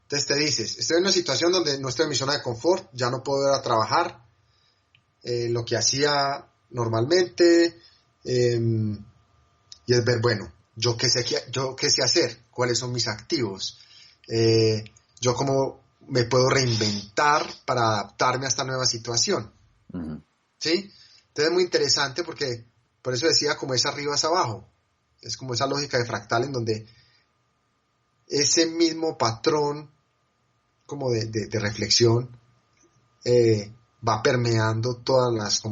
[SPEAKER 3] Entonces te dices, estoy en una situación donde no estoy en mi zona de confort, ya no puedo ir a trabajar lo que hacía normalmente, y es ver, bueno, yo qué sé hacer, cuáles son mis activos, yo cómo me puedo reinventar para adaptarme a esta nueva situación. Uh-huh. ¿Sí? Entonces es muy interesante porque, por eso decía, como es arriba es abajo, es como esa lógica de fractal en donde ese mismo patrón como de reflexión va permeando todas las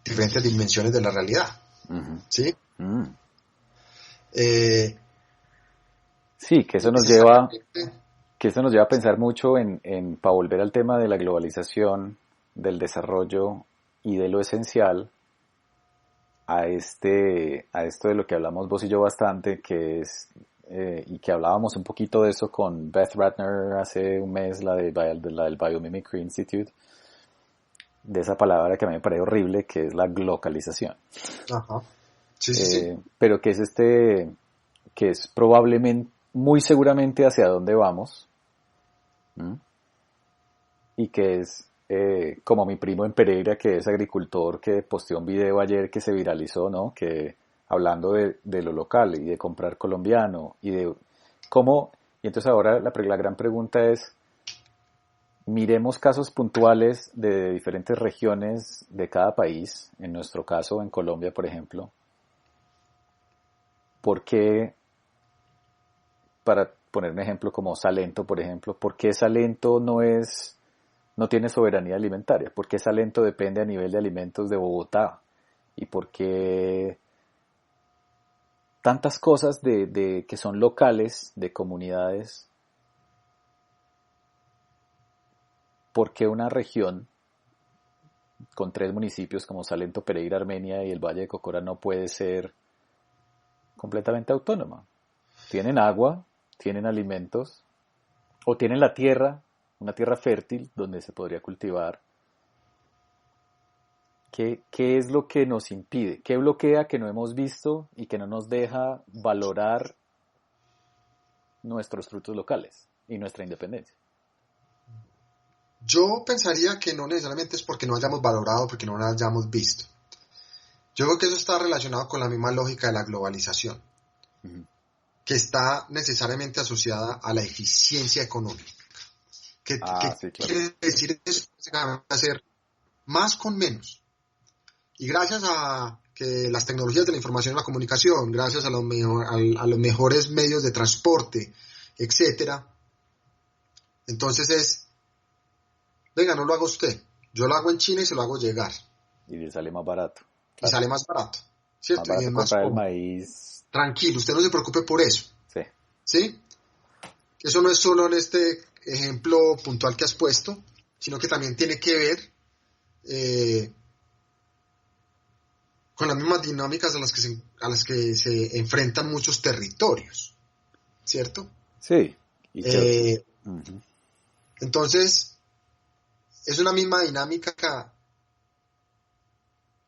[SPEAKER 3] diferentes dimensiones de la realidad. Uh-huh. ¿Sí? Uh-huh.
[SPEAKER 4] Sí, que eso nos lleva a pensar mucho para volver al tema de la globalización, del desarrollo y de lo esencial, a esto de lo que hablamos vos y yo bastante, que es y que hablábamos un poquito de eso con Beth Ratner hace un mes, la del Biomimicry Institute, de esa palabra que a mí me parece horrible, que es la glocalización. Ajá. Sí. Pero que es probablemente, muy seguramente hacia dónde vamos, y que es como mi primo en Pereira, que es agricultor, que posteó un video ayer que se viralizó, ¿no? Que hablando de lo local y de comprar colombiano y de cómo, y entonces ahora la gran pregunta es, miremos casos puntuales de diferentes regiones de cada país, en nuestro caso en Colombia, por ejemplo. ¿Por qué, para poner un ejemplo como Salento, por ejemplo, por qué Salento no tiene soberanía alimentaria? ¿Por qué Salento depende a nivel de alimentos de Bogotá? ¿Y por qué tantas cosas que son locales, de comunidades? ¿Por qué una región con 3 municipios como Salento, Pereira, Armenia y el Valle de Cocora no puede ser completamente autónoma? Tienen agua, tienen alimentos, o tienen la tierra, una tierra fértil donde se podría cultivar, ¿Qué es lo que nos impide? ¿Qué bloquea que no hemos visto y que no nos deja valorar nuestros frutos locales y nuestra independencia?
[SPEAKER 3] Yo pensaría que no necesariamente es porque no hayamos valorado, porque no lo hayamos visto. Yo creo que eso está relacionado con la misma lógica de la globalización,
[SPEAKER 4] Uh-huh.
[SPEAKER 3] que está necesariamente asociada a la eficiencia económica. ¿Qué
[SPEAKER 4] Sí, claro.
[SPEAKER 3] quiere decir eso? Hacer más con menos. Y gracias a que las tecnologías de la información y la comunicación, gracias a los mejores medios de transporte, etcétera, entonces venga, no lo haga usted, yo lo hago en China y se lo hago llegar.
[SPEAKER 4] Y le sale más barato.
[SPEAKER 3] Y sale más barato, ¿cierto?
[SPEAKER 4] Más barato
[SPEAKER 3] y es más
[SPEAKER 4] comprar el
[SPEAKER 3] cómodo.
[SPEAKER 4] maíz.
[SPEAKER 3] Tranquilo, usted no se preocupe por eso.
[SPEAKER 4] Sí.
[SPEAKER 3] ¿Sí? Eso no es solo en este ejemplo puntual que has puesto, sino que también tiene que ver con las mismas dinámicas a las que se enfrentan muchos territorios, ¿cierto?
[SPEAKER 4] Sí. Y uh-huh.
[SPEAKER 3] Entonces, es una misma dinámica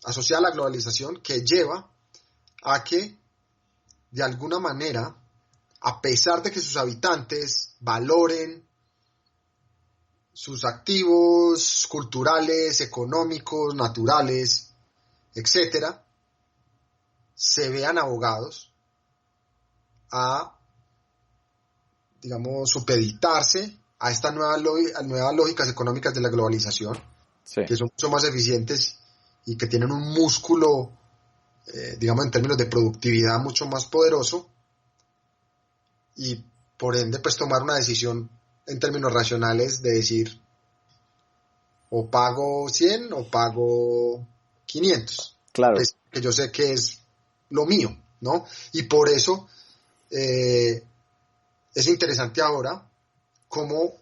[SPEAKER 3] asociada a la globalización que lleva a que, de alguna manera, a pesar de que sus habitantes valoren sus activos culturales, económicos, naturales, etcétera, se vean abogados a, digamos, supeditarse a estas nuevas lógicas económicas de la globalización,
[SPEAKER 4] sí,
[SPEAKER 3] que son mucho más eficientes y que tienen un músculo, digamos, en términos de productividad mucho más poderoso, y por ende, pues tomar una decisión en términos racionales de decir, o pago 100 o pago 500.
[SPEAKER 4] claro.
[SPEAKER 3] Pues, que yo sé que es lo mío, ¿no? Y por eso es interesante ahora cómo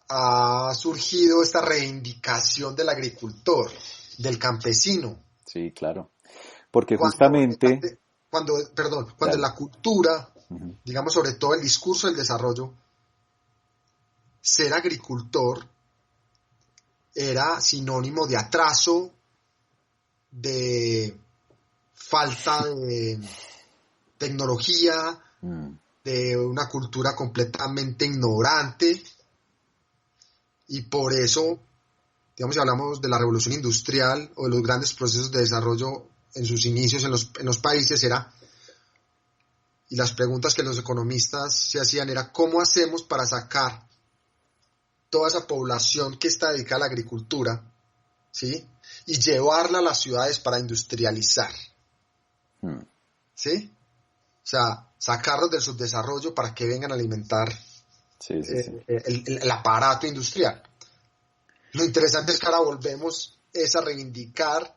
[SPEAKER 3] ha surgido esta reivindicación del agricultor, del campesino.
[SPEAKER 4] Sí, claro. Porque justamente...
[SPEAKER 3] Cuando
[SPEAKER 4] Dale.
[SPEAKER 3] la cultura,
[SPEAKER 4] Uh-huh.
[SPEAKER 3] digamos, sobre todo el discurso del desarrollo, ser agricultor era sinónimo de atraso, de falta de tecnología, de una cultura completamente ignorante, y por eso, digamos, si hablamos de la revolución industrial o de los grandes procesos de desarrollo en sus inicios en los países, y las preguntas que los economistas se hacían era ¿cómo hacemos para sacar toda esa población que está dedicada a la agricultura, ¿sí?, y llevarla a las ciudades para industrializar? ¿Sí? O sea, sacarlos del subdesarrollo para que vengan a alimentar el aparato industrial. Lo interesante es que ahora volvemos a reivindicar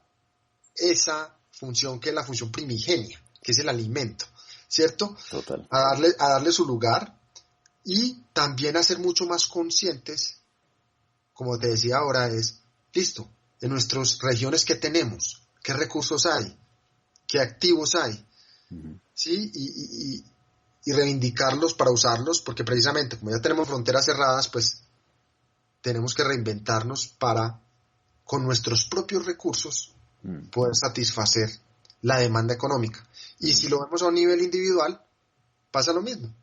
[SPEAKER 3] esa función que es la función primigenia, que es el alimento, ¿cierto?
[SPEAKER 4] Total.
[SPEAKER 3] A darle su lugar, y también a ser mucho más conscientes, como te decía ahora, es, listo, en nuestras regiones ¿qué tenemos? ¿Qué recursos hay? ¿Qué activos hay?
[SPEAKER 4] Uh-huh.
[SPEAKER 3] ¿Sí? Y reivindicarlos para usarlos, porque precisamente como ya tenemos fronteras cerradas, pues tenemos que reinventarnos para, con nuestros propios recursos, poder satisfacer la demanda económica. Y si lo vemos a un nivel individual, pasa lo mismo.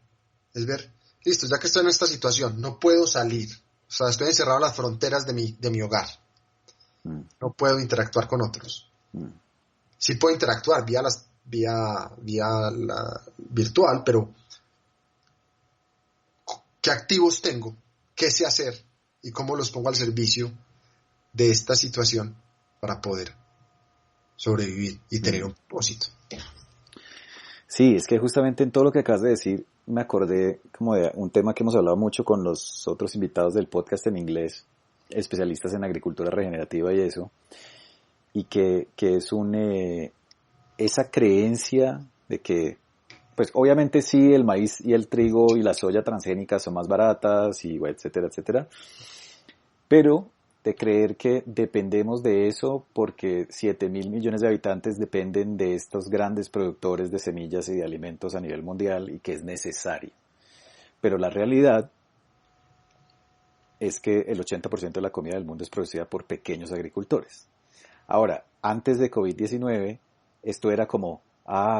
[SPEAKER 3] Es ver, listo, ya que estoy en esta situación, no puedo salir, o sea, estoy encerrado en las fronteras de mi hogar, no puedo interactuar con otros. Sí puedo interactuar vía la virtual, pero ¿qué activos tengo? ¿Qué sé hacer? ¿Y cómo los pongo al servicio de esta situación para poder sobrevivir y tener un propósito?
[SPEAKER 4] Sí, es que justamente en todo lo que acabas de decir me acordé como de un tema que hemos hablado mucho con los otros invitados del podcast en inglés, especialistas en agricultura regenerativa y eso, y que es esa creencia de que, pues obviamente sí, el maíz y el trigo y la soya transgénica son más baratas y etcétera, etcétera, pero de creer que dependemos de eso porque 7.000 millones de habitantes dependen de estos grandes productores de semillas y de alimentos a nivel mundial y que es necesario. Pero la realidad es que el 80% de la comida del mundo es producida por pequeños agricultores. Ahora, antes de COVID-19, esto era como,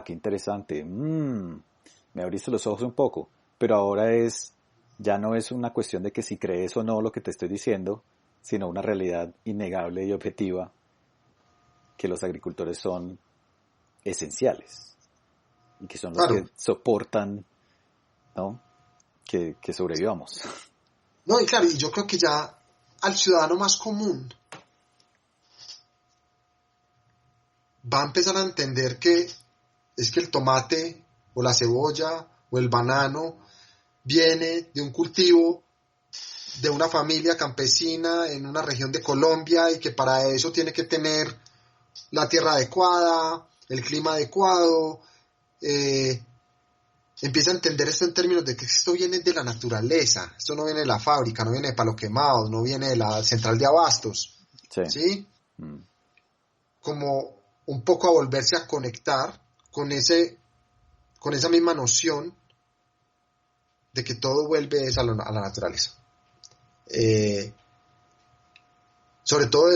[SPEAKER 4] qué interesante, me abriste los ojos un poco, pero ahora ya no es una cuestión de que si crees o no lo que te estoy diciendo, sino una realidad innegable y objetiva que los agricultores son esenciales y que son los
[SPEAKER 3] Claro.
[SPEAKER 4] que soportan, ¿no? que sobrevivamos.
[SPEAKER 3] No, y claro, y yo creo que ya al ciudadano más común va a empezar a entender que es que el tomate o la cebolla o el banano viene de un cultivo de una familia campesina en una región de Colombia y que para eso tiene que tener la tierra adecuada, el clima adecuado, empieza a entender esto en términos de que esto viene de la naturaleza, esto no viene de la fábrica, no viene de Palo Quemado, no viene de la central de abastos, ¿sí? Como un poco a volverse a conectar con esa misma noción de que todo vuelve a la naturaleza. Sobre todo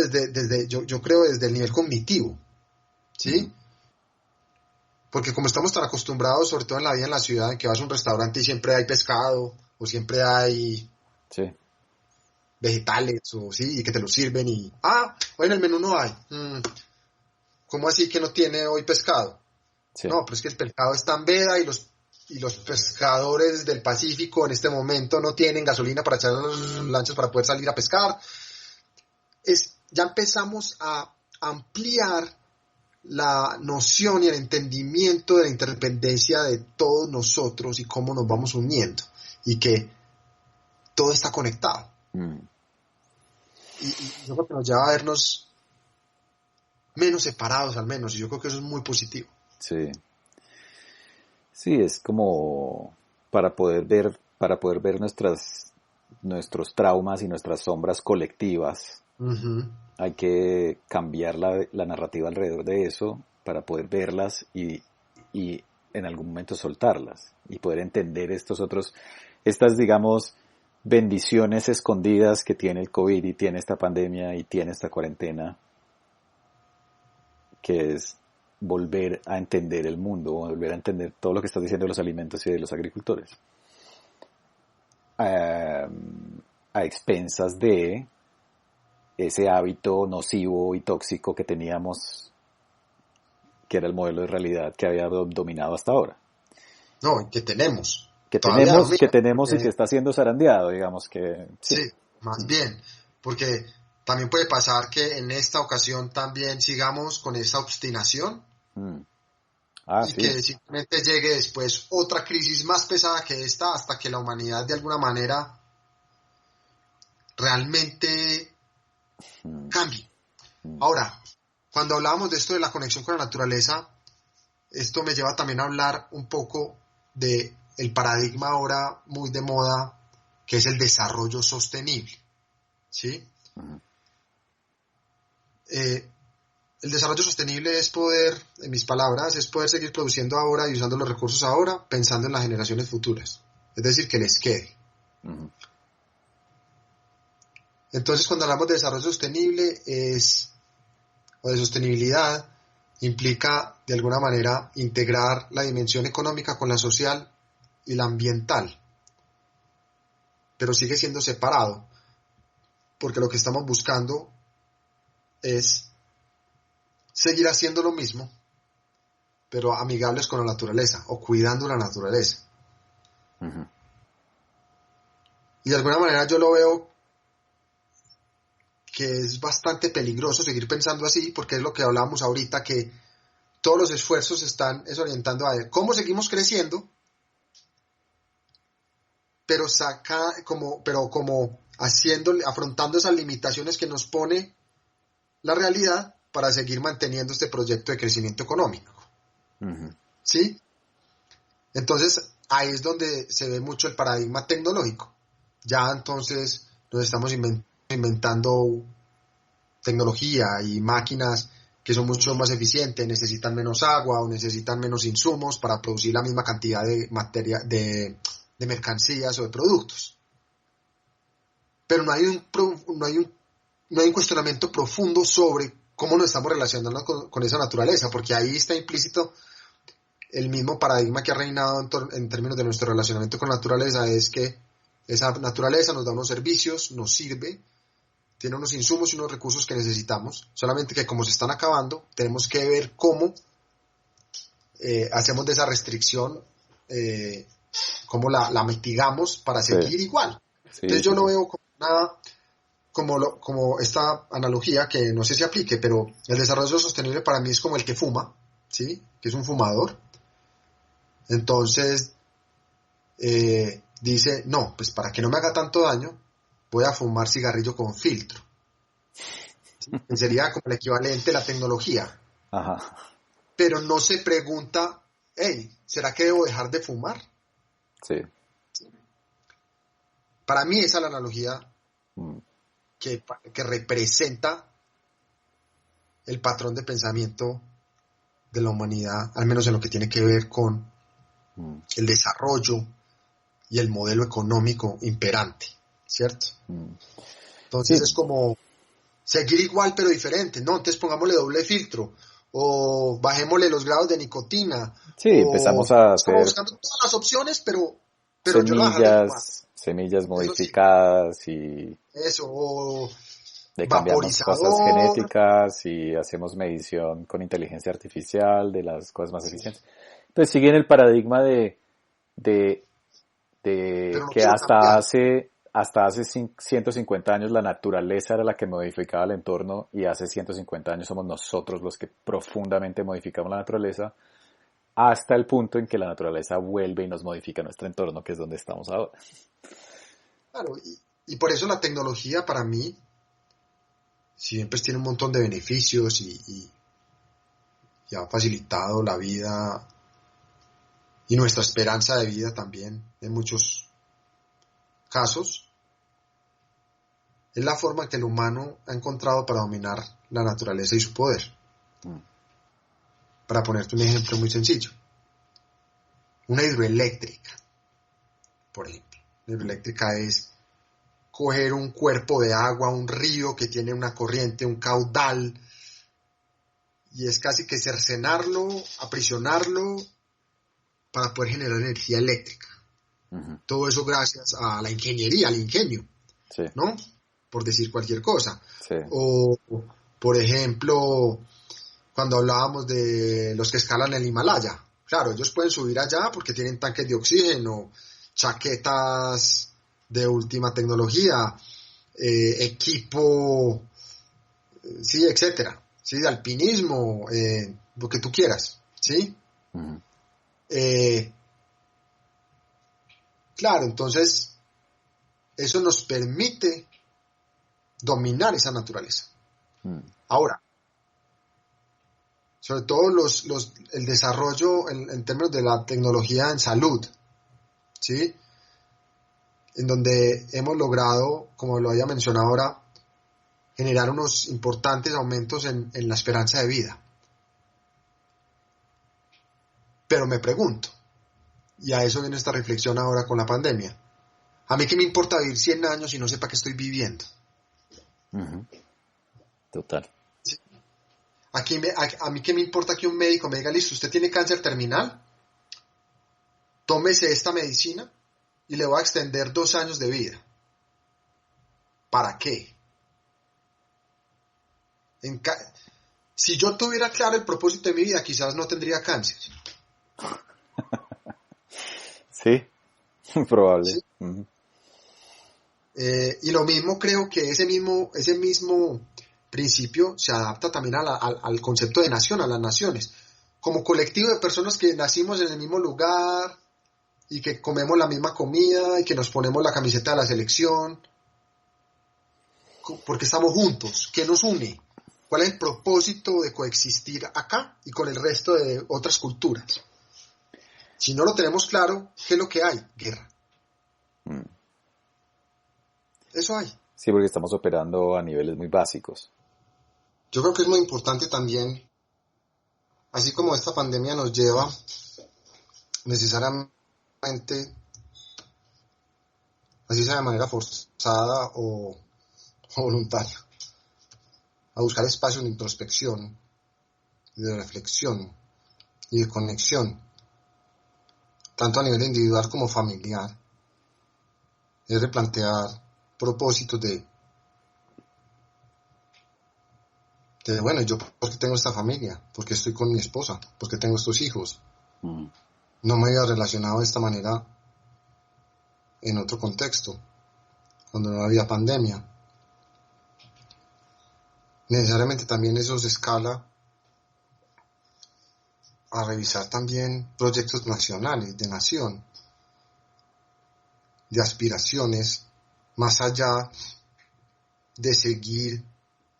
[SPEAKER 3] yo creo desde el nivel cognitivo, ¿sí? Porque como estamos tan acostumbrados, sobre todo en la vida en la ciudad, en que vas a un restaurante y siempre hay pescado, o siempre hay vegetales, o sí, y que te lo sirven y, hoy en el menú no hay. ¿Cómo así que no tiene hoy pescado? Sí. No, pero es que el pescado está en veda y los pescadores del Pacífico en este momento no tienen gasolina para echar las lanchas para poder salir a pescar. Ya empezamos a ampliar la noción y el entendimiento de la interdependencia de todos nosotros y cómo nos vamos uniendo y que todo está conectado. Y yo creo que nos lleva a vernos menos separados al menos, y yo creo que eso es muy positivo.
[SPEAKER 4] Sí, es como para poder ver nuestros traumas y nuestras sombras colectivas. Hay que cambiar la narrativa alrededor de eso para poder verlas y en algún momento soltarlas y poder entender estas digamos bendiciones escondidas que tiene el COVID y tiene esta pandemia y tiene esta cuarentena, que es volver a entender el mundo, volver a entender todo lo que estás diciendo de los alimentos y de los agricultores, a expensas de ese hábito nocivo y tóxico que teníamos, que era el modelo de realidad que había dominado hasta ahora.
[SPEAKER 3] No, que tenemos.
[SPEAKER 4] Que tenemos y que está siendo zarandeado, digamos que...
[SPEAKER 3] Sí, más bien, porque también puede pasar que en esta ocasión también sigamos con esa obstinación y que simplemente llegue después otra crisis más pesada que esta hasta que la humanidad de alguna manera realmente cambie. Ahora, cuando hablábamos de esto de la conexión con la naturaleza, esto me lleva también a hablar un poco de el paradigma ahora muy de moda, que es el desarrollo sostenible, ¿sí? El desarrollo sostenible es poder, en mis palabras, es poder seguir produciendo ahora y usando los recursos ahora, pensando en las generaciones futuras, es decir, que les quede. Entonces, cuando hablamos de desarrollo sostenible o de sostenibilidad, implica de alguna manera integrar la dimensión económica con la social y la ambiental, pero sigue siendo separado, porque lo que estamos buscando es seguir haciendo lo mismo, pero amigables con la naturaleza o cuidando la naturaleza. Y de alguna manera yo lo veo que es bastante peligroso seguir pensando así, porque es lo que hablábamos ahorita, que todos los esfuerzos están orientando a ver cómo seguimos creciendo, pero afrontando esas limitaciones que nos pone la realidad para seguir manteniendo este proyecto de crecimiento económico. ¿Sí? Entonces, ahí es donde se ve mucho el paradigma tecnológico. Ya entonces nos estamos inventando tecnología y máquinas que son mucho más eficientes, necesitan menos agua o necesitan menos insumos para producir la misma cantidad de de mercancías o de productos. Pero no hay un cuestionamiento profundo sobre cómo nos estamos relacionando con esa naturaleza, porque ahí está implícito el mismo paradigma que ha reinado en términos de nuestro relacionamiento con la naturaleza, es que esa naturaleza nos da unos servicios, nos sirve, tiene unos insumos y unos recursos que necesitamos, solamente que como se están acabando, tenemos que ver cómo hacemos de esa restricción, cómo la mitigamos para seguir igual. Entonces yo lo veo como esta analogía que no sé si aplique, pero el desarrollo sostenible para mí es como el que fuma, ¿sí? Que es un fumador. Entonces dice, no, pues para que no me haga tanto daño, voy a fumar cigarrillo con filtro. ¿Sí? Sería como el equivalente a la tecnología.
[SPEAKER 4] Ajá.
[SPEAKER 3] Pero no se pregunta, hey, ¿será que debo dejar de fumar?
[SPEAKER 4] Sí.
[SPEAKER 3] Para mí esa es la analogía que representa el patrón de pensamiento de la humanidad, al menos en lo que tiene que ver con el desarrollo y el modelo económico imperante, ¿cierto? Entonces es como seguir igual pero diferente, ¿no? Entonces pongámosle doble filtro, o bajémosle los grados de nicotina.
[SPEAKER 4] Sí, empezamos a hacer...
[SPEAKER 3] Estamos buscando todas las opciones, pero yo lo bajaré igual.
[SPEAKER 4] Semillas modificadas
[SPEAKER 3] o
[SPEAKER 4] le cambiamos cosas genéticas y hacemos medición con inteligencia artificial de las cosas más eficientes. Pues siguen el paradigma de que hasta hace 150 años la naturaleza era la que modificaba el entorno y hace 150 años somos nosotros los que profundamente modificamos la naturaleza hasta el punto en que la naturaleza vuelve y nos modifica nuestro entorno, que es donde estamos ahora.
[SPEAKER 3] Claro, y por eso la tecnología para mí siempre tiene un montón de beneficios y ha facilitado la vida y nuestra esperanza de vida también en muchos casos. Es la forma que el humano ha encontrado para dominar la naturaleza y su poder. Para ponerte un ejemplo muy sencillo. Una hidroeléctrica, por ejemplo. Una hidroeléctrica es coger un cuerpo de agua, un río que tiene una corriente, un caudal, y es casi que cercenarlo, aprisionarlo, para poder generar energía eléctrica. Todo eso gracias a la ingeniería, al ingenio, ¿no? Por decir cualquier cosa.
[SPEAKER 4] Sí.
[SPEAKER 3] O, por ejemplo, cuando hablábamos de los que escalan el Himalaya. Claro, ellos pueden subir allá porque tienen tanques de oxígeno, chaquetas de última tecnología, equipo, sí, etcétera, sí, de alpinismo, lo que tú quieras, ¿sí? Claro, entonces eso nos permite dominar esa naturaleza. Ahora, sobre todo el desarrollo en términos de la tecnología en salud, ¿sí? En donde hemos logrado, como lo había mencionado ahora, generar unos importantes aumentos en la esperanza de vida. Pero me pregunto, y a eso viene esta reflexión ahora con la pandemia, ¿a mí qué me importa vivir 100 años y no sepa qué estoy viviendo?
[SPEAKER 4] Total.
[SPEAKER 3] ¿Sí? A mí qué me importa que un médico me diga, listo, usted tiene cáncer terminal, tómese esta medicina y le voy a extender 2 años de vida. ¿Para qué? Si yo tuviera claro el propósito de mi vida, quizás no tendría cáncer.
[SPEAKER 4] Sí, probable.
[SPEAKER 3] ¿Sí? Y lo mismo creo que ese mismo principio se adapta también al concepto de nación, a las naciones. Como colectivo de personas que nacimos en el mismo lugar y que comemos la misma comida y que nos ponemos la camiseta de la selección, porque estamos juntos. ¿Qué nos une? ¿Cuál es el propósito de coexistir acá y con el resto de otras culturas? Si no lo tenemos claro, ¿qué es lo que hay? Guerra. Eso hay.
[SPEAKER 4] Sí, porque estamos operando a niveles muy básicos.
[SPEAKER 3] Yo creo que es muy importante también, así como esta pandemia nos lleva necesariamente, así sea de manera forzada o voluntaria, a buscar espacios de introspección, de reflexión y de conexión, tanto a nivel individual como familiar, es replantear propósitos de bueno, yo por qué tengo esta familia, por qué estoy con mi esposa, por qué tengo estos hijos. No me había relacionado de esta manera en otro contexto, cuando no había pandemia. Necesariamente también eso se escala a revisar también proyectos nacionales, de nación, de aspiraciones, más allá de seguir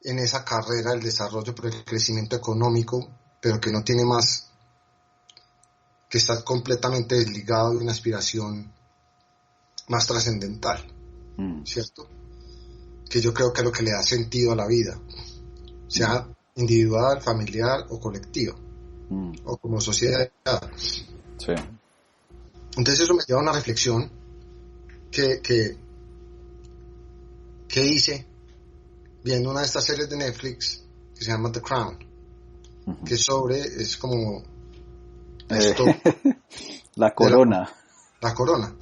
[SPEAKER 3] en esa carrera del desarrollo por el crecimiento económico, pero que no tiene más que estar completamente desligado de una aspiración más trascendental, ¿cierto? Que yo creo que es lo que le da sentido a la vida, sea individual, familiar o colectivo, o como sociedad.
[SPEAKER 4] Sí.
[SPEAKER 3] Entonces eso me lleva a una reflexión que hice viendo una de estas series de Netflix que se llama The Crown, que es como esto,
[SPEAKER 4] la corona.
[SPEAKER 3] La corona,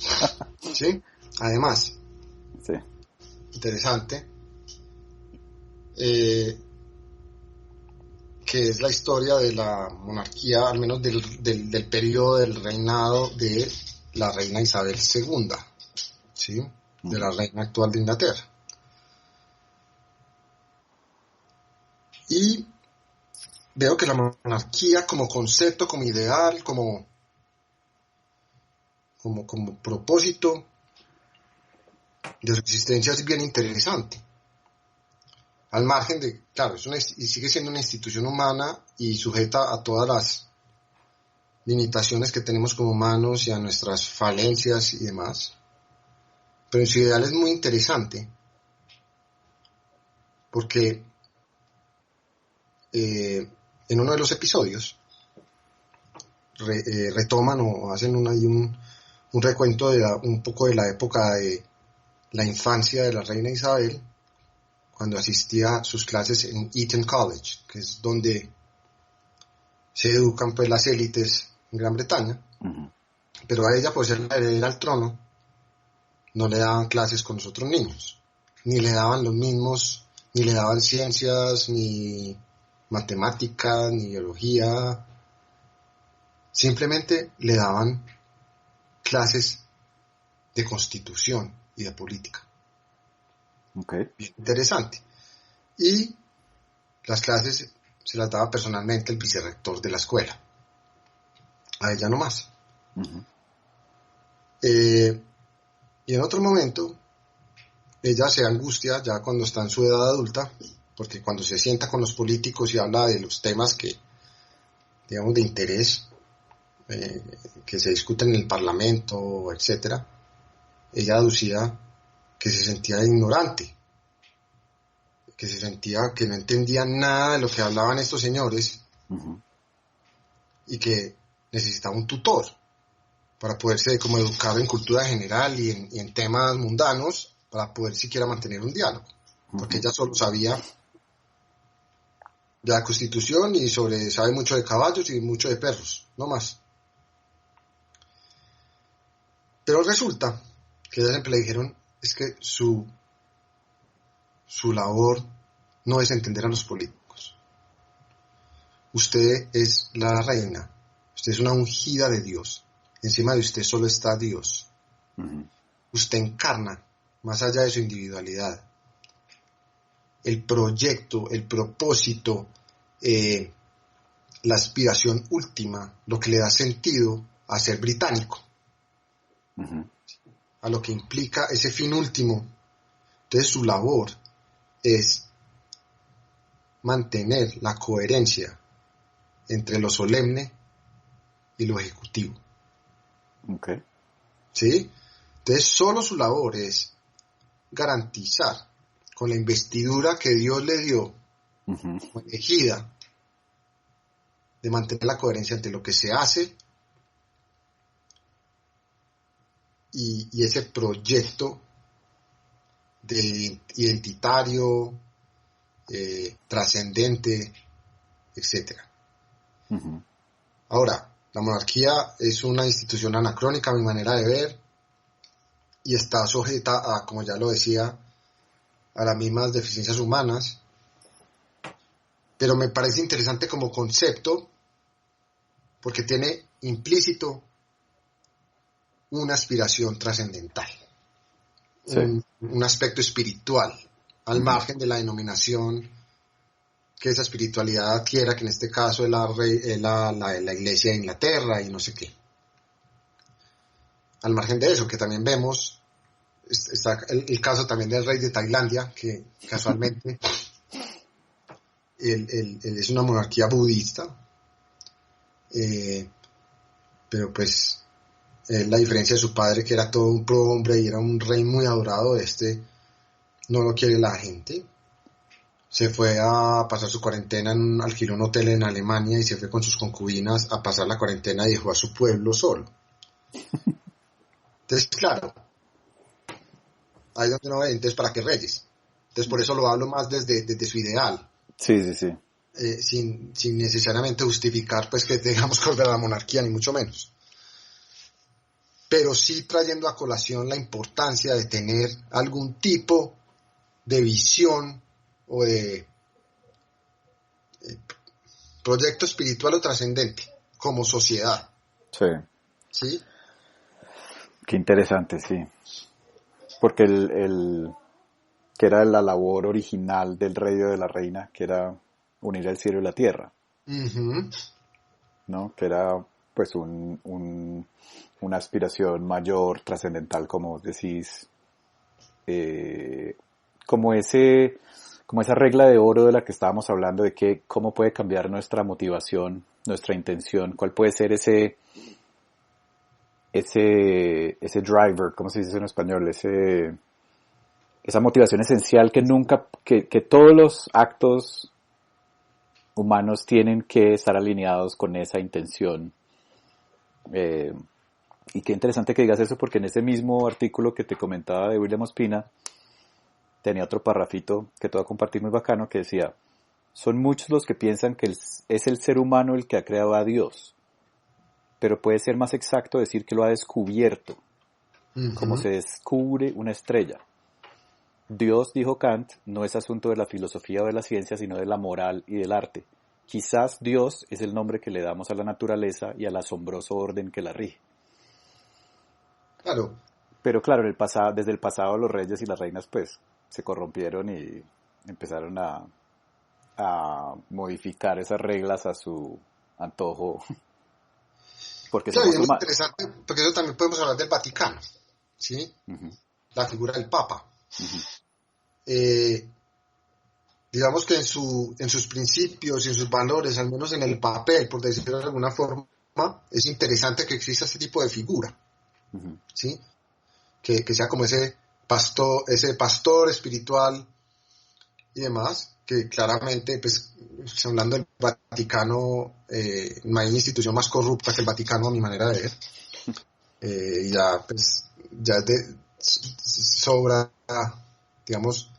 [SPEAKER 3] ¿sí? Además,
[SPEAKER 4] sí.
[SPEAKER 3] Interesante, que es la historia de la monarquía, al menos del periodo del reinado de la reina Isabel II, ¿sí? De la reina actual de Inglaterra. Y veo que la monarquía como concepto, como ideal, como propósito de su existencia es bien interesante. Al margen de, claro, y sigue siendo una institución humana y sujeta a todas las limitaciones que tenemos como humanos y a nuestras falencias y demás. Pero en su ideal es muy interesante porque en uno de los episodios retoman o hacen un recuento de un poco de la época de la infancia de la reina Isabel, cuando asistía a sus clases en Eton College, que es donde se educan pues las élites en Gran Bretaña. Pero a ella, por ser la heredera al trono, no le daban clases con los otros niños, ni le daban los mismos, ni le daban ciencias, ni matemática, ni biología, simplemente le daban clases de constitución y de política.
[SPEAKER 4] Okay.
[SPEAKER 3] Bien interesante. Y las clases se las daba personalmente el vicerrector de la escuela, a ella no más. Y en otro momento ella se angustia ya cuando está en su edad adulta, porque cuando se sienta con los políticos y habla de los temas que, digamos, de interés, que se discuten en el Parlamento, etcétera, ella aducía que se sentía ignorante, que se sentía que no entendía nada de lo que hablaban estos señores, y que necesitaba un tutor para poderse como educar en cultura general y en temas mundanos, para poder siquiera mantener un diálogo, porque ella solo sabía de la Constitución y sabe mucho de caballos y mucho de perros, no más. Pero resulta que ella siempre le dijeron es que su labor no es entender a los políticos. Usted es la reina, usted es una ungida de Dios, encima de usted solo está Dios. Usted encarna, más allá de su individualidad, el proyecto, el propósito, la aspiración última, lo que le da sentido a ser británico, a lo que implica ese fin último. Entonces su labor es mantener la coherencia entre lo solemne y lo ejecutivo.
[SPEAKER 4] Okay.
[SPEAKER 3] ¿Sí? Entonces solo su labor es garantizar con la investidura que Dios le dio, elegida, de mantener la coherencia entre lo que se hace y ese proyecto de identitario, trascendente, etc.
[SPEAKER 4] Ujú.
[SPEAKER 3] Ahora, la monarquía es una institución anacrónica a mi manera de ver y está sujeta a, como ya lo decía, a las mismas deficiencias humanas, pero me parece interesante como concepto porque tiene implícito una aspiración trascendental,
[SPEAKER 4] Sí.
[SPEAKER 3] un aspecto espiritual, al margen de la denominación que esa espiritualidad adquiera, que en este caso es la Iglesia de Inglaterra y no sé qué. Al margen de eso, que también vemos, está el caso también del rey de Tailandia, que casualmente él es una monarquía budista, pero pues la diferencia de su padre, que era todo un prohombre y era un rey muy adorado, no lo quiere la gente. Se fue a pasar su cuarentena, alquiló un hotel en Alemania y se fue con sus concubinas a pasar la cuarentena y dejó a su pueblo solo. Entonces, claro, ahí donde no ve, entonces ¿para qué reyes? Entonces por eso lo hablo más desde su ideal,
[SPEAKER 4] Sí, sí, sí.
[SPEAKER 3] sin necesariamente justificar pues que tengamos que volver a la monarquía, ni mucho menos. Pero sí trayendo a colación la importancia de tener algún tipo de visión o de proyecto espiritual o trascendente como sociedad.
[SPEAKER 4] Sí.
[SPEAKER 3] ¿Sí?
[SPEAKER 4] Qué interesante, sí. Porque que era la labor original del rey o de la reina, que era unir el cielo y la tierra,
[SPEAKER 3] Uh-huh.
[SPEAKER 4] ¿no? Que era pues una aspiración mayor, trascendental, como decís, como esa regla de oro de la que estábamos hablando, de que cómo puede cambiar nuestra motivación, nuestra intención, cuál puede ser ese driver, ¿cómo se dice en español? Esa motivación esencial que todos los actos humanos tienen que estar alineados con esa intención. Y qué interesante que digas eso, porque en ese mismo artículo que te comentaba de William Ospina, tenía otro parrafito que te voy a compartir muy bacano, que decía: son muchos los que piensan que es el ser humano el que ha creado a Dios, pero puede ser más exacto decir que lo ha descubierto,
[SPEAKER 3] Uh-huh.
[SPEAKER 4] como se descubre una estrella. Dios, dijo Kant, no es asunto de la filosofía o de la ciencia, sino de la moral y del arte. Quizás Dios es el nombre que le damos a la naturaleza y al asombroso orden que la rige.
[SPEAKER 3] Claro.
[SPEAKER 4] Pero claro, desde el pasado los reyes y las reinas pues se corrompieron y empezaron a modificar esas reglas a su antojo. Porque
[SPEAKER 3] Claro,
[SPEAKER 4] somos
[SPEAKER 3] y es muy
[SPEAKER 4] humanos.
[SPEAKER 3] interesante, porque eso también podemos hablar del Vaticano, ¿sí?
[SPEAKER 4] Uh-huh.
[SPEAKER 3] La figura del Papa.
[SPEAKER 4] Uh-huh.
[SPEAKER 3] Digamos que en sus principios y en sus valores, al menos en el papel, por decirlo de alguna forma, es interesante que exista este tipo de figura,
[SPEAKER 4] Uh-huh.
[SPEAKER 3] ¿sí? Que sea como ese pastor espiritual y demás, que claramente, pues, hablando del Vaticano, no hay institución más corrupta que el Vaticano, a mi manera de ver. Ya sobra, digamos,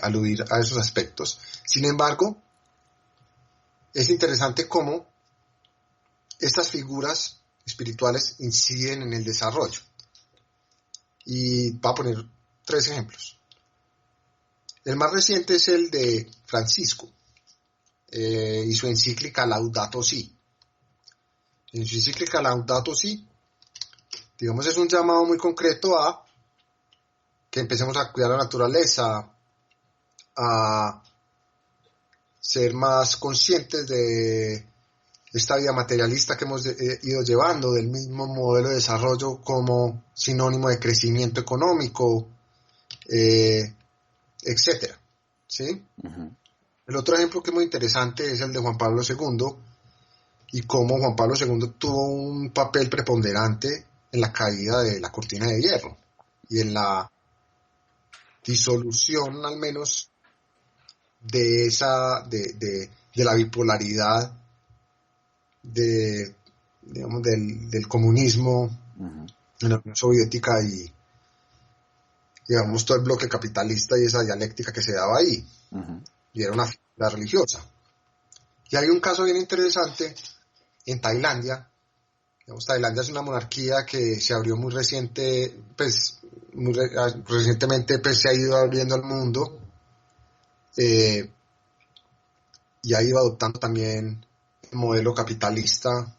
[SPEAKER 3] aludir a esos aspectos. Sin embargo, es interesante cómo estas figuras espirituales inciden en el desarrollo. Y voy a poner 3 ejemplos. El más reciente es el de Francisco y su encíclica Laudato Si. En su encíclica Laudato Si, digamos, es un llamado muy concreto a que empecemos a cuidar la naturaleza, a ser más conscientes de esta vida materialista que hemos ido llevando, del mismo modelo de desarrollo como sinónimo de crecimiento económico, etcétera, ¿sí?
[SPEAKER 4] Uh-huh.
[SPEAKER 3] El otro ejemplo que es muy interesante es el de Juan Pablo II y cómo Juan Pablo II tuvo un papel preponderante en la caída de la cortina de hierro y en la disolución, al menos, de la bipolaridad digamos, del comunismo
[SPEAKER 4] Uh-huh.
[SPEAKER 3] en la Unión Soviética y, digamos, todo el bloque capitalista y esa dialéctica que se daba ahí. y era una figura religiosa. Y hay un caso bien interesante en Tailandia. Digamos, Tailandia es una monarquía que se abrió muy recientemente, pues se ha ido abriendo al mundo, y ha ido adoptando también el modelo capitalista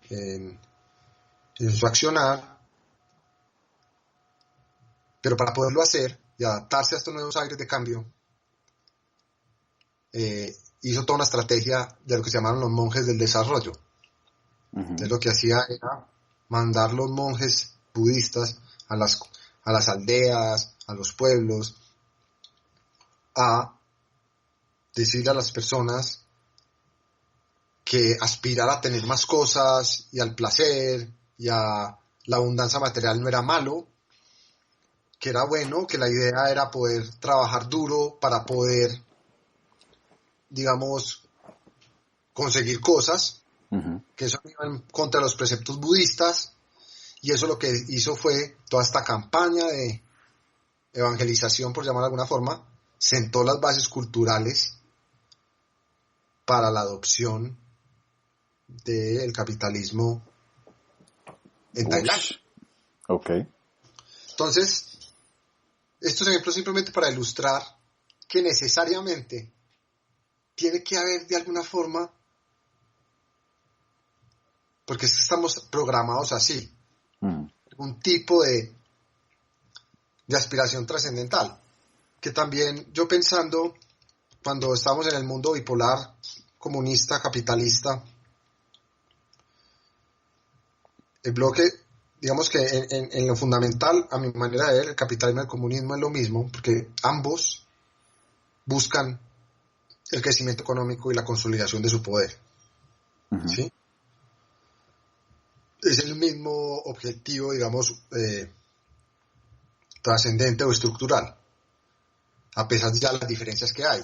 [SPEAKER 3] en su accionar, pero para poderlo hacer y adaptarse a estos nuevos aires de cambio, hizo toda una estrategia de lo que se llamaron los monjes del desarrollo. Entonces lo que hacía era mandar los monjes budistas a las aldeas, a los pueblos, a decirle a las personas que aspirar a tener más cosas y al placer y a la abundancia material no era malo, que era bueno, que la idea era poder trabajar duro para poder, digamos, conseguir cosas, que eso iba en contra de los preceptos budistas, y eso lo que hizo fue toda esta campaña de evangelización, por llamarlo de alguna forma, sentó las bases culturales para la adopción del capitalismo en Tailandia.
[SPEAKER 4] Okay.
[SPEAKER 3] Entonces, estos ejemplos simplemente para ilustrar que necesariamente tiene que haber de alguna forma, porque es que estamos programados así, un tipo de aspiración trascendental, que también yo pensando, cuando estamos en el mundo bipolar, comunista, capitalista, el bloque, digamos que en lo fundamental, a mi manera de ver, el capitalismo y el comunismo es lo mismo, porque ambos buscan el crecimiento económico y la consolidación de su poder. ¿Sí? Es el mismo objetivo, digamos, trascendente o estructural, a pesar de ya las diferencias que hay.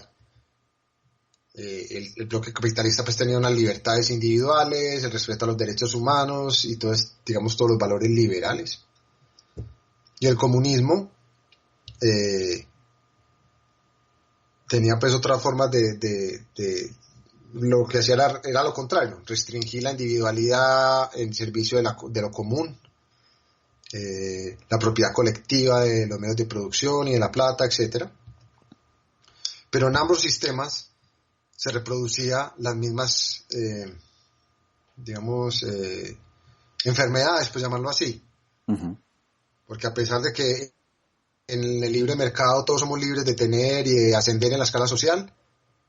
[SPEAKER 3] El bloque capitalista pues tenía unas libertades individuales, el respeto a los derechos humanos y todo, digamos, todos los valores liberales. Y el comunismo tenía pues otras formas de lo que hacía era lo contrario, restringir la individualidad en servicio de lo común, la propiedad colectiva de los medios de producción y de la plata, etcétera. Pero en ambos sistemas se reproducía las mismas, enfermedades, pues llamarlo así. Porque a pesar de que en el libre mercado todos somos libres de tener y de ascender en la escala social,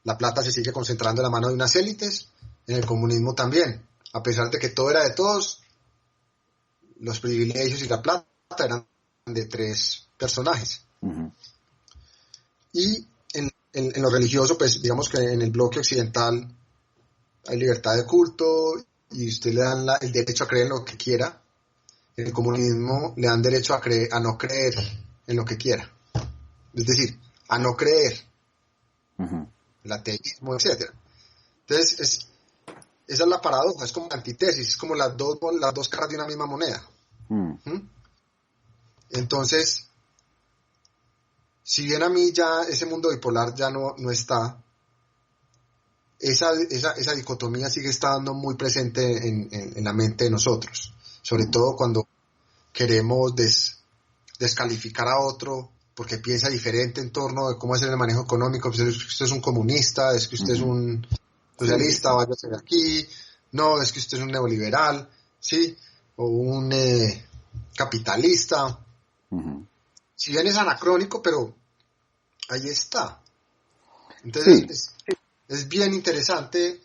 [SPEAKER 3] la plata se sigue concentrando en la mano de unas élites. En el comunismo también, a pesar de que todo era de todos, los privilegios y la plata eran de 3 personajes. Y en lo religioso, pues digamos que en el bloque occidental hay libertad de culto y usted le dan el derecho a creer en lo que quiera. En el comunismo le dan derecho a no creer en lo que quiera. Es decir, a no creer. El ateísmo, etcétera. Entonces, esa es la paradoja, es como la antítesis, es como las dos caras de una misma moneda. Entonces, si bien a mí ya ese mundo bipolar ya no está, esa dicotomía sigue estando muy presente en la mente de nosotros, sobre todo cuando queremos descalificar a otro porque piensa diferente en torno de cómo hacer el manejo económico. Pues es que usted es un comunista, es que usted es un socialista, váyase de aquí, no, es que usted es un neoliberal, ¿sí? O un capitalista. Si bien es anacrónico, pero ahí está. Entonces es bien interesante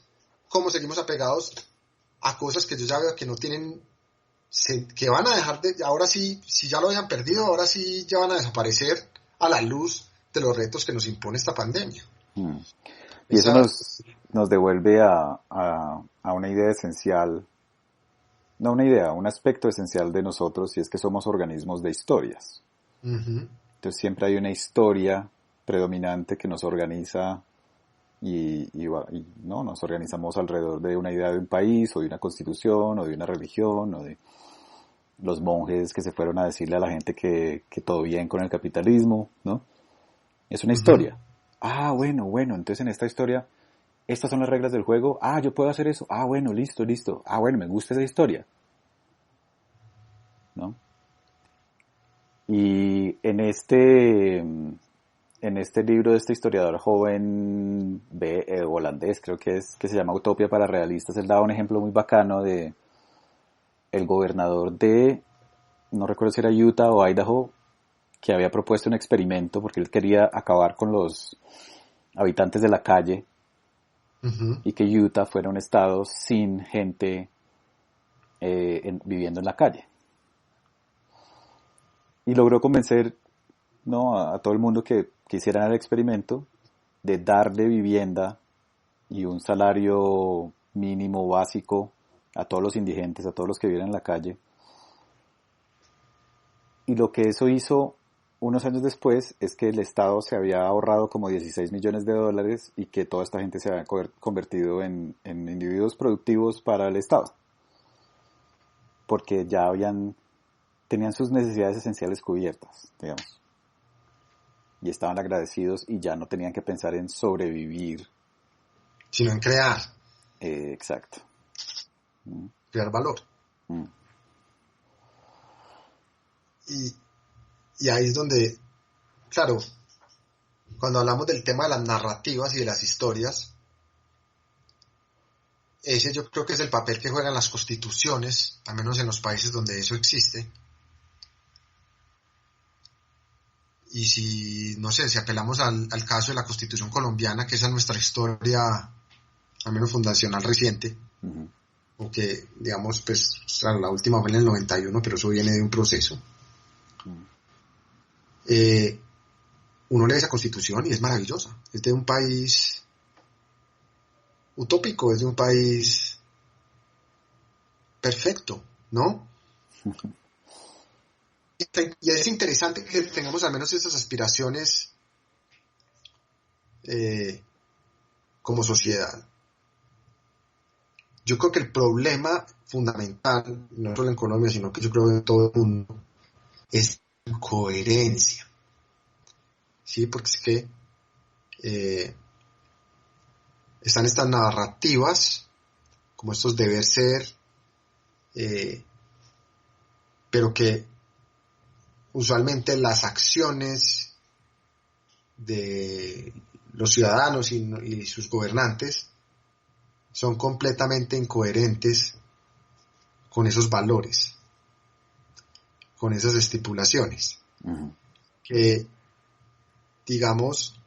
[SPEAKER 3] cómo seguimos apegados a cosas que yo ya veo que no tienen, que van a dejar de, ahora sí, si ya lo habían perdido, ahora sí ya van a desaparecer a la luz de los retos que nos impone esta pandemia.
[SPEAKER 4] Y eso nos devuelve a una idea esencial, no una idea, un aspecto esencial de nosotros, y es que somos organismos de historias. Entonces siempre hay una historia predominante que nos organiza y no nos organizamos alrededor de una idea de un país o de una constitución o de una religión o de los monjes que se fueron a decirle a la gente que todo bien con el capitalismo, ¿no? Es una historia. bueno, entonces en esta historia, estas son las reglas del juego, yo puedo hacer eso, bueno, listo, bueno, me gusta esa historia, ¿no? Y en este libro de este historiador joven holandés, creo que se llama Utopia para realistas, él daba un ejemplo muy bacano de el gobernador de, no recuerdo si era Utah o Idaho, que había propuesto un experimento porque él quería acabar con los habitantes de la calle y que Utah fuera un estado sin gente viviendo en la calle. Y logró convencer, ¿no?, a todo el mundo que hicieran el experimento de darle vivienda y un salario mínimo básico a todos los indigentes, a todos los que vivían en la calle. Y lo que eso hizo unos años después es que el Estado se había ahorrado como 16 millones de dólares y que toda esta gente se había convertido en individuos productivos para el Estado. Porque ya tenían sus necesidades esenciales cubiertas, digamos. Y estaban agradecidos y ya no tenían que pensar en sobrevivir.
[SPEAKER 3] Sino en crear.
[SPEAKER 4] Exacto.
[SPEAKER 3] Crear valor. Y ahí es donde, claro, cuando hablamos del tema de las narrativas y de las historias, ese yo creo que es el papel que juegan las constituciones, al menos en los países donde eso existe. Y si, no sé, si apelamos al caso de la Constitución colombiana, que esa es nuestra historia, al menos fundacional reciente, o que, digamos, pues, claro, la última fue en el 91, pero eso viene de un proceso. Uno lee esa Constitución y es maravillosa. Es de un país utópico, es de un país perfecto, ¿no? Y es interesante que tengamos al menos esas aspiraciones como sociedad. Yo creo que el problema fundamental, no solo en Colombia, sino que yo creo en todo el mundo, es incoherencia. Sí, porque es que están estas narrativas, como estos deber ser, pero que usualmente las acciones de los ciudadanos y sus gobernantes son completamente incoherentes con esos valores, con esas estipulaciones, que, digamos,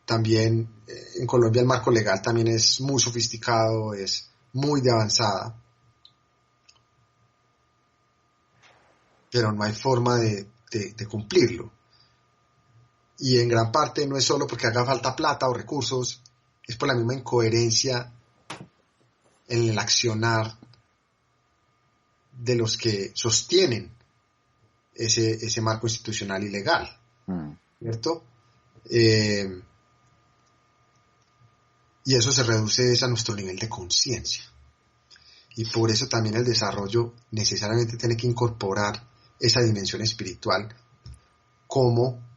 [SPEAKER 3] también en Colombia el marco legal también es muy sofisticado, es muy de avanzada, pero no hay forma de cumplirlo. Y en gran parte no es solo porque haga falta plata o recursos, es por la misma incoherencia en el accionar de los que sostienen ese marco institucional y legal, ¿cierto? Y eso se reduce a nuestro nivel de conciencia. Y por eso también el desarrollo necesariamente tiene que incorporar esa dimensión espiritual como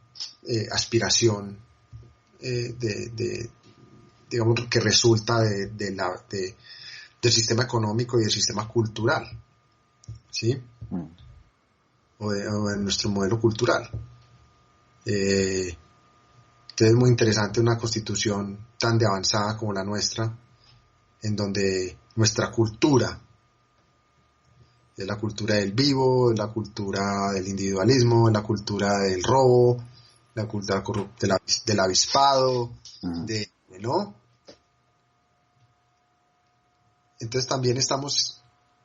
[SPEAKER 3] aspiración digamos, que resulta del sistema económico y del sistema cultural, ¿sí? O de nuestro modelo cultural. Entonces es muy interesante una constitución tan de avanzada como la nuestra, en donde nuestra cultura es la cultura del vivo, es la cultura del individualismo, es la cultura del robo, la cultura del avispado, ¿no? Entonces también